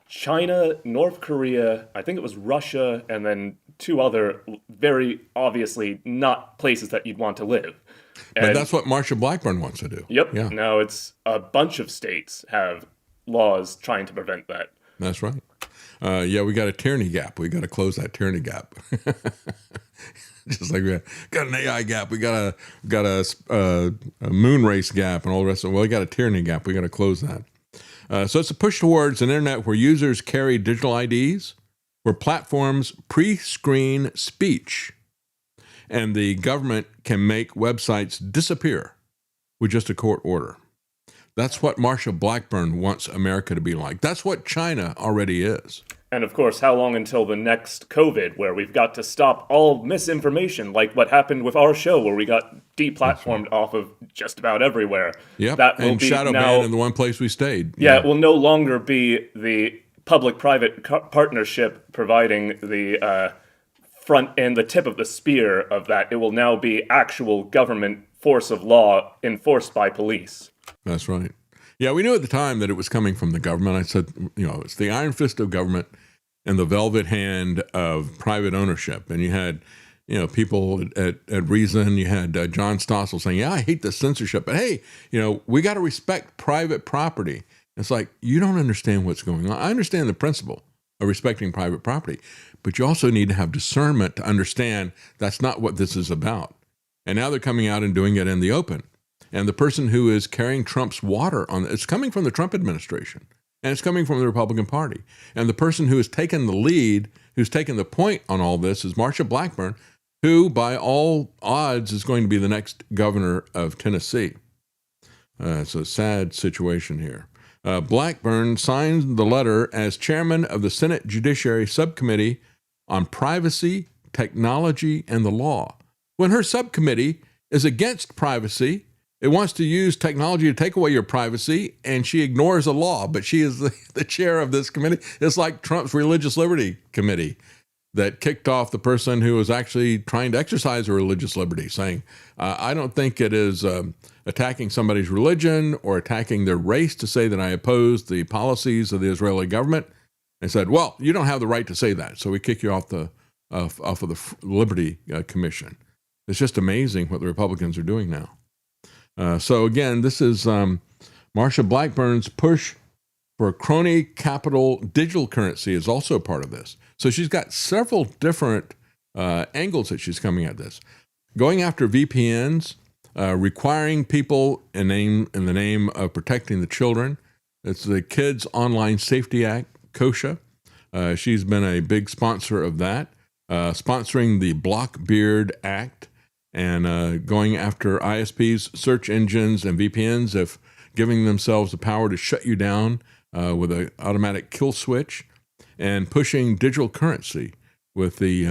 China, North Korea, I think it was Russia, and then 2 other very obviously not places that you'd want to live. And but that's what Marsha Blackburn wants to do. Yep. Yeah. Now it's a bunch of states have laws trying to prevent that. That's right. Yeah, we got a tyranny gap. We got to close that tyranny gap. Just like we got an AI gap, we got a moon race gap, and all the rest of it. Well, we got a tyranny gap. We got to close that. So it's a push towards an internet where users carry digital IDs, where platforms pre-screen speech, and the government can make websites disappear with just a court order. That's what Marsha Blackburn wants America to be like. That's what China already is. And of course, how long until the next COVID, where we've got to stop all misinformation, like what happened with our show, where we got deplatformed off of just about everywhere. Yep, that will and be shadow now, ban in the one place we stayed. Yeah, it will no longer be the public-private partnership providing the front and the tip of the spear of that. It will now be actual government force of law enforced by police. That's right. Yeah, we knew at the time that it was coming from the government. I said, you know, it's the iron fist of government and the velvet hand of private ownership. And you had, you know, people at Reason, you had John Stossel saying, yeah, I hate the censorship, but hey, you know, we got to respect private property. It's like, you don't understand what's going on. I understand the principle of respecting private property, but you also need to have discernment to understand that's not what this is about. And now they're coming out and doing it in the open. And the person who is carrying Trump's water on it's coming from the Trump administration, and it's coming from the Republican Party. And the person who has taken the lead, who's taken the point on all this, is Marsha Blackburn, who, by all odds, is going to be the next governor of Tennessee. It's a sad situation here. Blackburn signed the letter as chairman of the Senate Judiciary Subcommittee on Privacy, Technology, and the Law. When her subcommittee is against privacy, it wants to use technology to take away your privacy, and she ignores the law, but she is the chair of this committee. It's like Trump's Religious Liberty Committee that kicked off the person who was actually trying to exercise her religious liberty, saying, I don't think it is attacking somebody's religion or attacking their race to say that I oppose the policies of the Israeli government. And said, well, you don't have the right to say that, so we kick you off of the Liberty Commission. It's just amazing what the Republicans are doing now. So again, this is Marsha Blackburn's push for crony capital digital currency is also part of this. So she's got several different angles that she's coming at this. Going after VPNs, requiring people in the name of protecting the children. It's the Kids Online Safety Act, KOSHA. She's been a big sponsor of that, sponsoring the Blockbeard Act, and going after ISPs, search engines, and VPNs, if giving themselves the power to shut you down with an automatic kill switch, and pushing digital currency with the,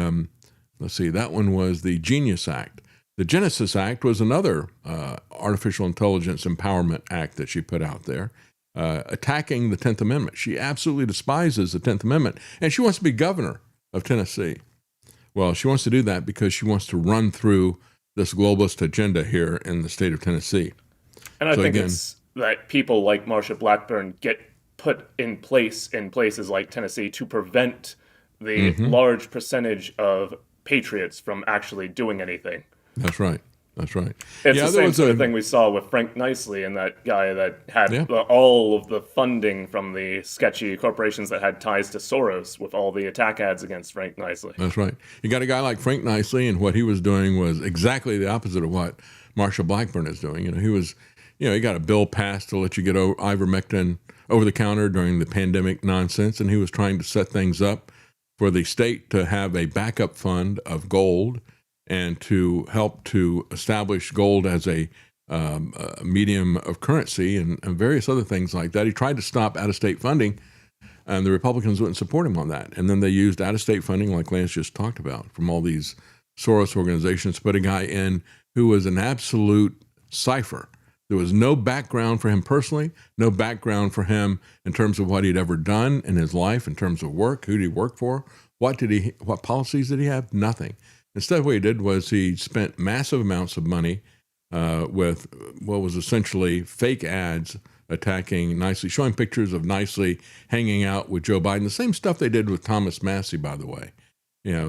that one was the Genius Act. The Genesis Act was another artificial intelligence empowerment act that she put out there, attacking the 10th Amendment. She absolutely despises the 10th Amendment, and she wants to be governor of Tennessee. Well, she wants to do that because she wants to run through this globalist agenda here in the state of Tennessee. And I think it's that people like Marsha Blackburn get put in place in places like Tennessee to prevent the large percentage of patriots from actually doing anything. That's right. That's right. It's the same sort of thing we saw with Frank Nicely and that guy that had all of the funding from the sketchy corporations that had ties to Soros with all the attack ads against Frank Nicely. That's right. You got a guy like Frank Nicely, and what he was doing was exactly the opposite of what Marsha Blackburn is doing. He got a bill passed to let you get ivermectin over the counter during the pandemic nonsense, and he was trying to set things up for the state to have a backup fund of gold and to help to establish gold as a medium of currency and various other things like that. He tried to stop out-of-state funding, and the Republicans wouldn't support him on that. And then they used out-of-state funding, like Lance just talked about, from all these Soros organizations, to put a guy in who was an absolute cipher. There was no background for him personally, no background for him in terms of what he'd ever done in his life, in terms of work, who did he work for, what policies did he have? Nothing. Instead, what he did was he spent massive amounts of money with what was essentially fake ads attacking Nicely, showing pictures of Nicely hanging out with Joe Biden. The same stuff they did with Thomas Massie, by the way,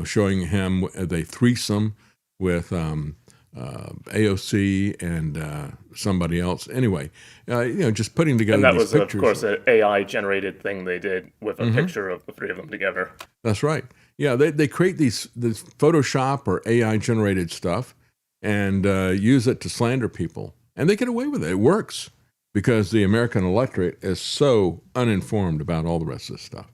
showing him the threesome with AOC and somebody else. Anyway, just putting together and that these was, pictures. Of course, an AI-generated thing they did with a picture of the three of them together. That's right. Yeah, they create this Photoshop or AI-generated stuff and use it to slander people. And they get away with it. It works because the American electorate is so uninformed about all the rest of this stuff.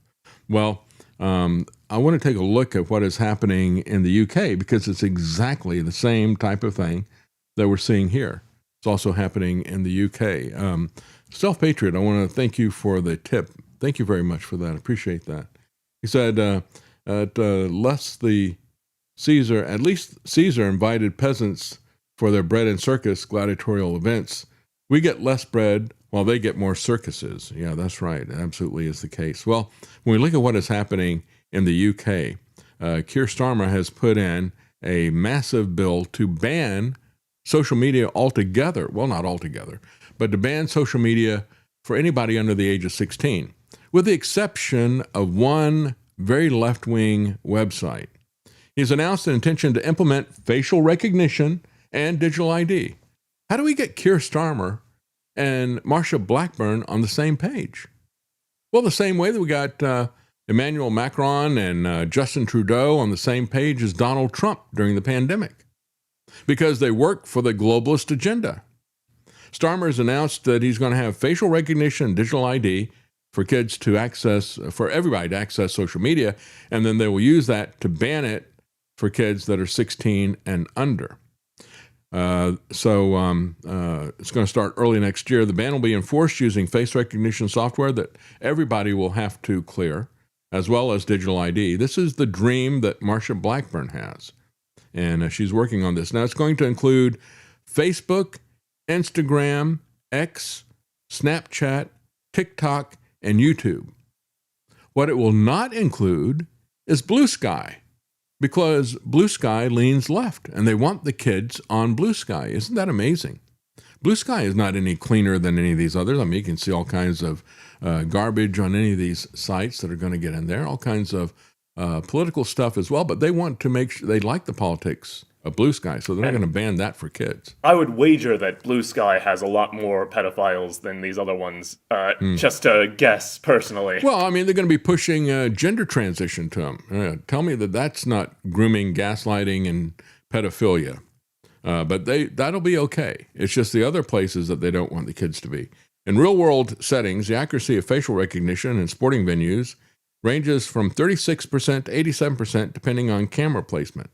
Well, I want to take a look at what is happening in the UK because it's exactly the same type of thing that we're seeing here. It's also happening in the UK. Stealth Patriot, I want to thank you for the tip. Thank you very much for that. I appreciate that. He said, at least Caesar invited peasants for their bread and circus gladiatorial events. We get less bread while they get more circuses. Yeah, that's right. It absolutely is the case. Well, when we look at what is happening in the UK, Keir Starmer has put in a massive bill to ban social media altogether. Well, not altogether, but to ban social media for anybody under the age of 16, with the exception of one very left-wing website. He's announced an intention to implement facial recognition and digital ID. How do we get Keir Starmer and Marsha Blackburn on the same page? Well, the same way that we got Emmanuel Macron and Justin Trudeau on the same page as Donald Trump during the pandemic, because they work for the globalist agenda. Starmer's announced that he's going to have facial recognition and digital ID for kids to access, for everybody to access social media, and then they will use that to ban it for kids that are 16 and under. It's going to start early next year. The ban will be enforced using face recognition software that everybody will have to clear, as well as digital ID. This is the dream that Marsha Blackburn has, and she's working on this. Now, it's going to include Facebook, Instagram, X, Snapchat, TikTok, and YouTube. What it will not include is Blue Sky, because Blue Sky leans left, and they want the kids on Blue Sky. Isn't that amazing? Blue Sky is not any cleaner than any of these others. I mean, you can see all kinds of garbage on any of these sites that are going to get in there, all kinds of political stuff as well, but they want to make sure they like the politics of Blue Sky, so they're not going to ban that for kids. I would wager that Blue Sky has a lot more pedophiles than these other ones, just to guess personally. Well, I mean, they're going to be pushing gender transition to them. Tell me that that's not grooming, gaslighting, and pedophilia. But that'll be okay. It's just the other places that they don't want the kids to be. In real-world settings, the accuracy of facial recognition in sporting venues ranges from 36% to 87%, depending on camera placement.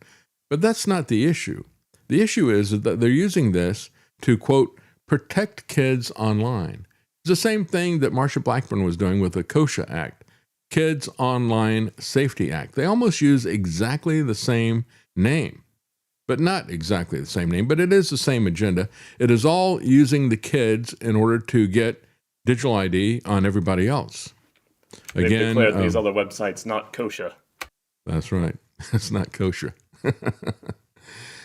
But that's not the issue. The issue is that they're using this to, quote, protect kids online. It's the same thing that Marsha Blackburn was doing with the KOSA Act, Kids Online Safety Act. They almost use exactly the same name, but not exactly the same name, but it is the same agenda. It is all using the kids in order to get digital ID on everybody else. They've declared these other websites not kosher. That's right. It's not kosher.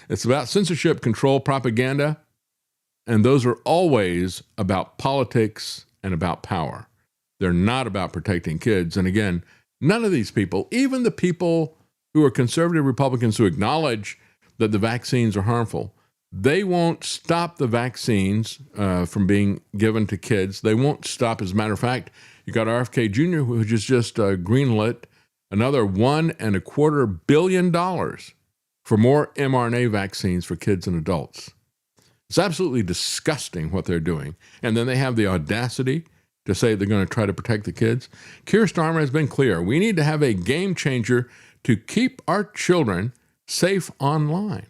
It's about censorship, control, propaganda, and those are always about politics and about power. They're not about protecting kids. And again, none of these people, even the people who are conservative Republicans who acknowledge that the vaccines are harmful, they won't stop the vaccines from being given to kids. They won't stop. As a matter of fact, you got RFK Jr., who just greenlit another $1.25 billion for more mRNA vaccines for kids and adults. It's absolutely disgusting what they're doing. And then they have the audacity to say they're going to try to protect the kids. Keir Starmer has been clear. We need to have a game changer to keep our children safe online.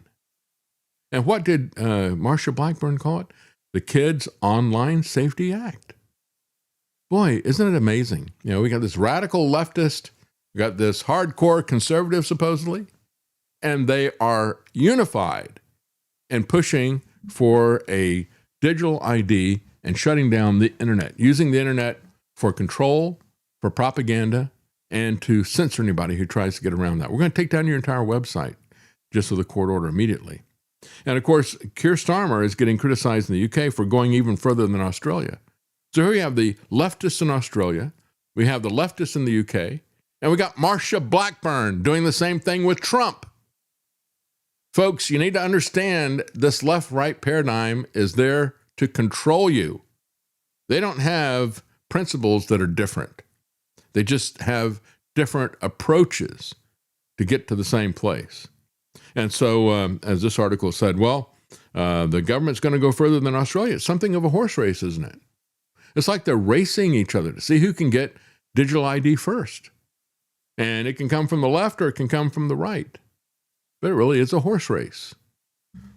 And what did Marsha Blackburn call it? The Kids Online Safety Act. Boy, isn't it amazing? You know, we got this radical leftist, we got this hardcore conservative, supposedly, and they are unified and pushing for a digital ID and shutting down the internet, using the internet for control, for propaganda, and to censor anybody who tries to get around that. We're going to take down your entire website just with a court order immediately. And of course, Keir Starmer is getting criticized in the UK for going even further than Australia. So here we have the leftists in Australia, we have the leftists in the UK, and we got Marsha Blackburn doing the same thing with Trump. Folks, you need to understand this left-right paradigm is there to control you. They don't have principles that are different. They just have different approaches to get to the same place. And so, as this article said, the government's going to go further than Australia. It's something of a horse race, isn't it? It's like they're racing each other to see who can get digital ID first. And it can come from the left or it can come from the right. But it really is a horse race.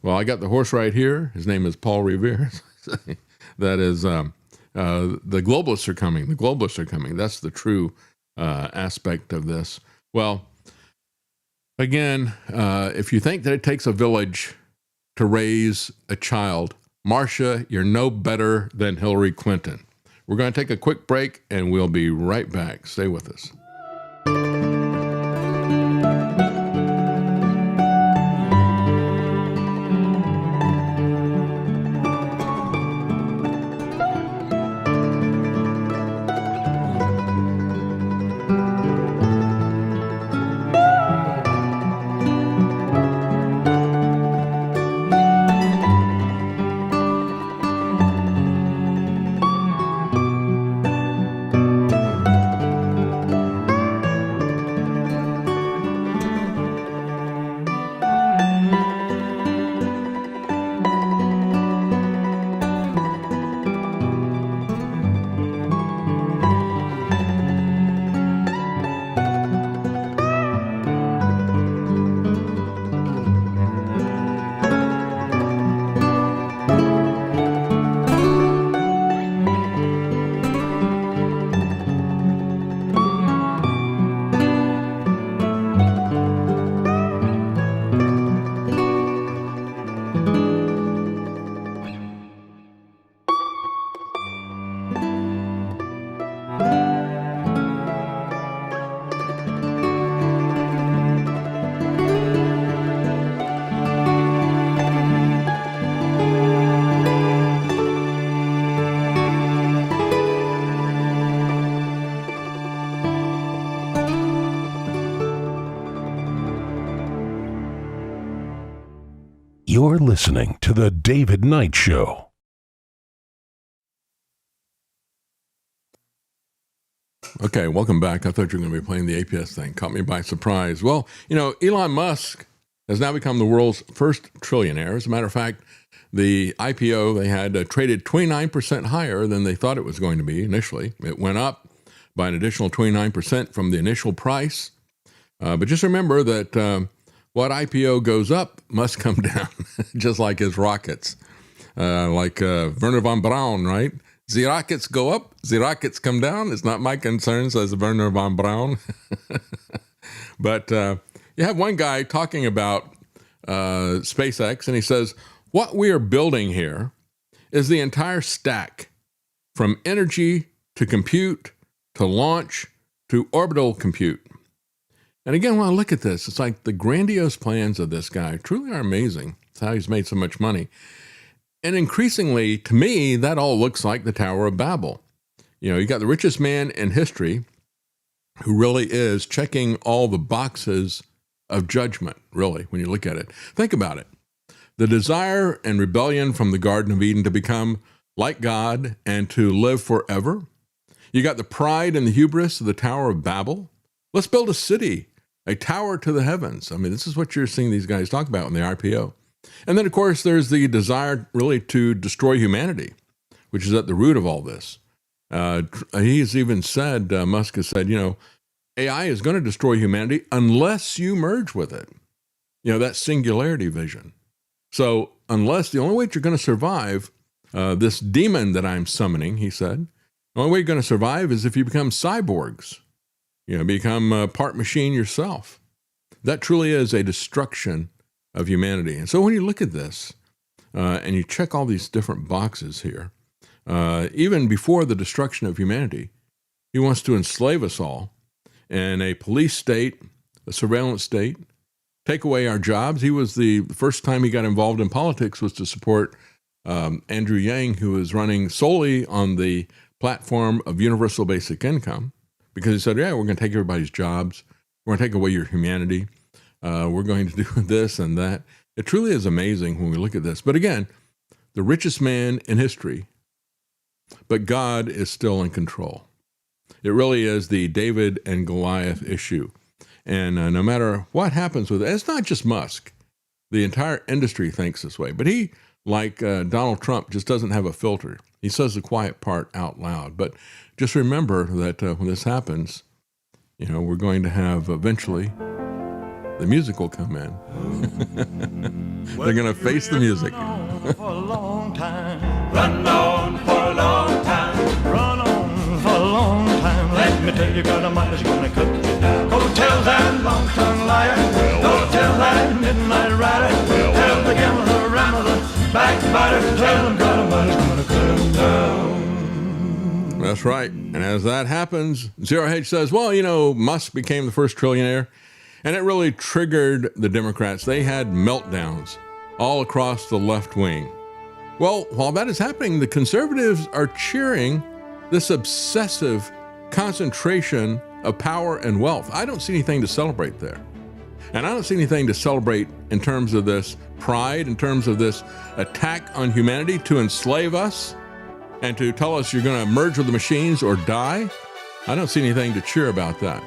Well, I got the horse right here. His name is Paul Revere. That is, the globalists are coming. The globalists are coming. That's the true aspect of this. Well, again, if you think that it takes a village to raise a child, Marsha, you're no better than Hillary Clinton. We're going to take a quick break, and we'll be right back. Stay with us. You're listening to The David Knight Show. Okay, welcome back. I thought you were going to be playing the APS thing. Caught me by surprise. Well, Elon Musk has now become the world's first trillionaire. As a matter of fact, the IPO they had traded 29% higher than they thought it was going to be initially. It went up by an additional 29% from the initial price. But just remember that what IPO goes up must come down, just like his rockets. Like Werner von Braun, right? The rockets go up, the rockets come down. It's not my concern, says Werner von Braun. But you have one guy talking about SpaceX, and he says, what we are building here is the entire stack, from energy to compute to launch to orbital compute. And again, when I look at this, it's like the grandiose plans of this guy truly are amazing. It's how he's made so much money. And increasingly, to me, that all looks like the Tower of Babel. You got the richest man in history who really is checking all the boxes of judgment, really, when you look at it. Think about it. The desire and rebellion from the Garden of Eden to become like God and to live forever. You got the pride and the hubris of the Tower of Babel. Let's build a city, a tower to the heavens. I mean, this is what you're seeing these guys talk about in the RPO. And then, of course, there's the desire really to destroy humanity, which is at the root of all this. He's even said, Musk has said, AI is going to destroy humanity unless you merge with it. That singularity vision. So unless the only way you're going to survive this demon that I'm summoning, he said, the only way you're going to survive is if you become cyborgs, become part machine yourself. That truly is a destruction of humanity. And so when you look at this and you check all these different boxes here, even before the destruction of humanity, he wants to enslave us all in a police state, a surveillance state, take away our jobs. He was the first time he got involved in politics was to support Andrew Yang, who was running solely on the platform of universal basic income, because he said, we're going to take everybody's jobs. We're going to take away your humanity. We're going to do this and that. It truly is amazing when we look at this. But again, the richest man in history, but God is still in control. It really is the David and Goliath issue. And no matter what happens with it, it's not just Musk. The entire industry thinks this way. But he, like Donald Trump, just doesn't have a filter. He says the quiet part out loud. But just remember that when this happens, we're going to have eventually the music will come in. They're going to face the music. For a long time. Run on for a long time. Run on for a long time. Let me tell you, God Almighty's gonna cut you down. Go tell that long-tongued liar. Go tell that midnight rider. Tell the gambler, rambler, backbiter. Tell him God Almighty's gonna cut him down. That's right. And as that happens, Zero Hedge says, Musk became the first trillionaire. And it really triggered the Democrats. They had meltdowns all across the left wing. Well, while that is happening, the conservatives are cheering this obsessive concentration of power and wealth. I don't see anything to celebrate there. And I don't see anything to celebrate in terms of this pride, in terms of this attack on humanity to enslave us and to tell us you're going to merge with the machines or die. I don't see anything to cheer about that.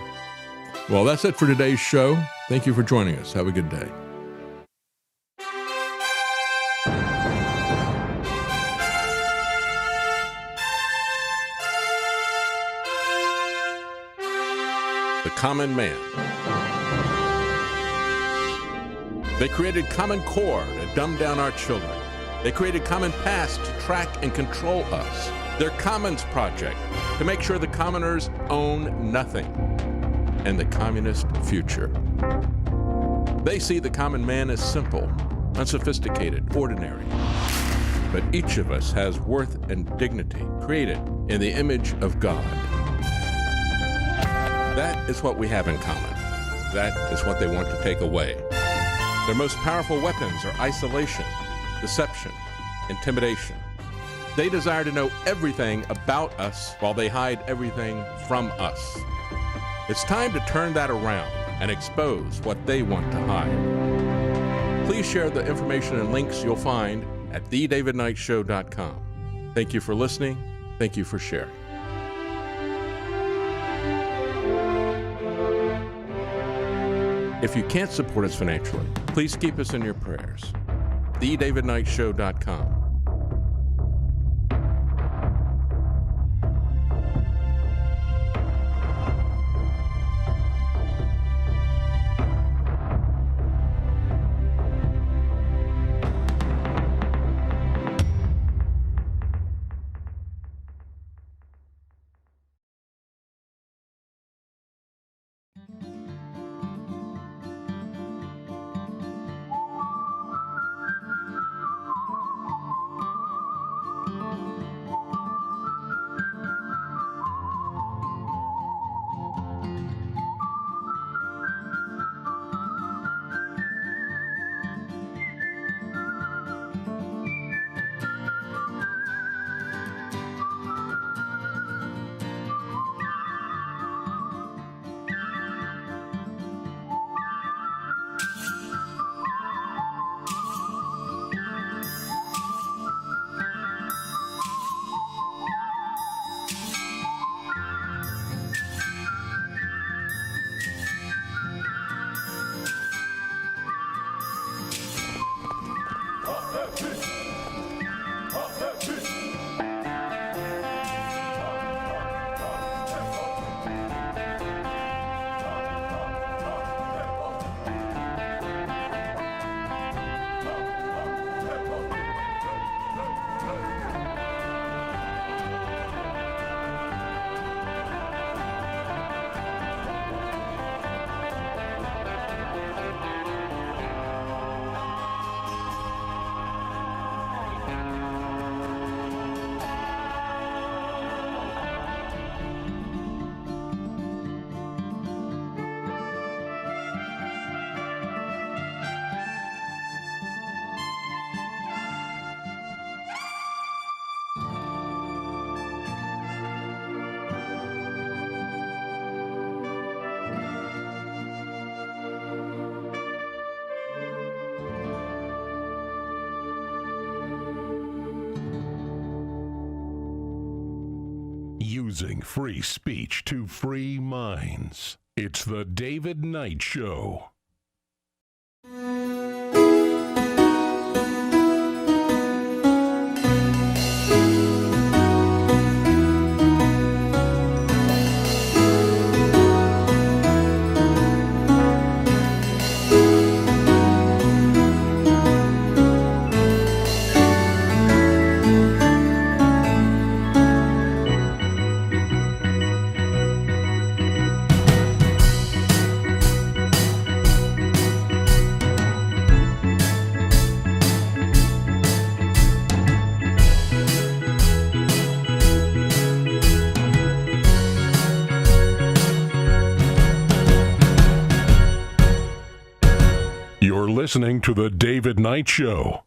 Well, that's it for today's show. Thank you for joining us. Have a good day. The Common Man. They created Common Core to dumb down our children. They created Common Pass to track and control us. Their Commons Project to make sure the commoners own nothing. And the communist future. They see the common man as simple, unsophisticated, ordinary. But each of us has worth and dignity, created in the image of God. That is what we have in common. That is what they want to take away. Their most powerful weapons are isolation, deception, intimidation. They desire to know everything about us while they hide everything from us. It's time to turn that around and expose what they want to hide. Please share the information and links you'll find at thedavidknightshow.com. Thank you for listening. Thank you for sharing. If you can't support us financially, please keep us in your prayers. thedavidknightshow.com. Using free speech to free minds. It's the David Knight Show. You're listening to The David Knight Show.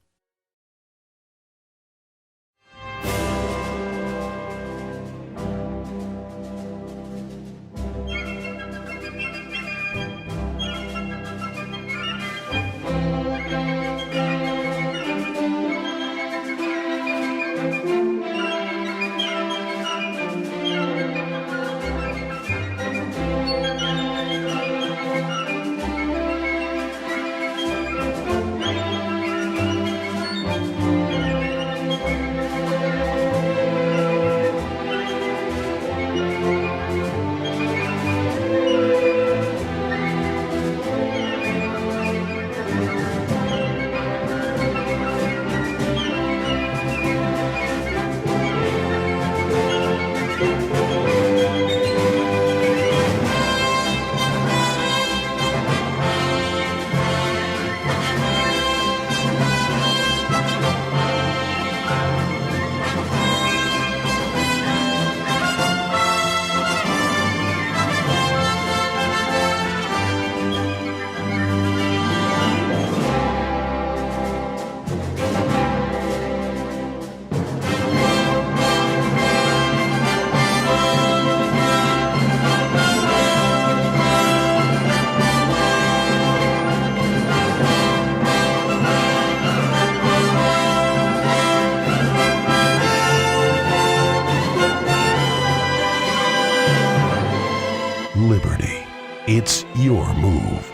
it's your move.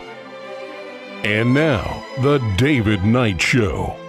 And now, The David Knight Show.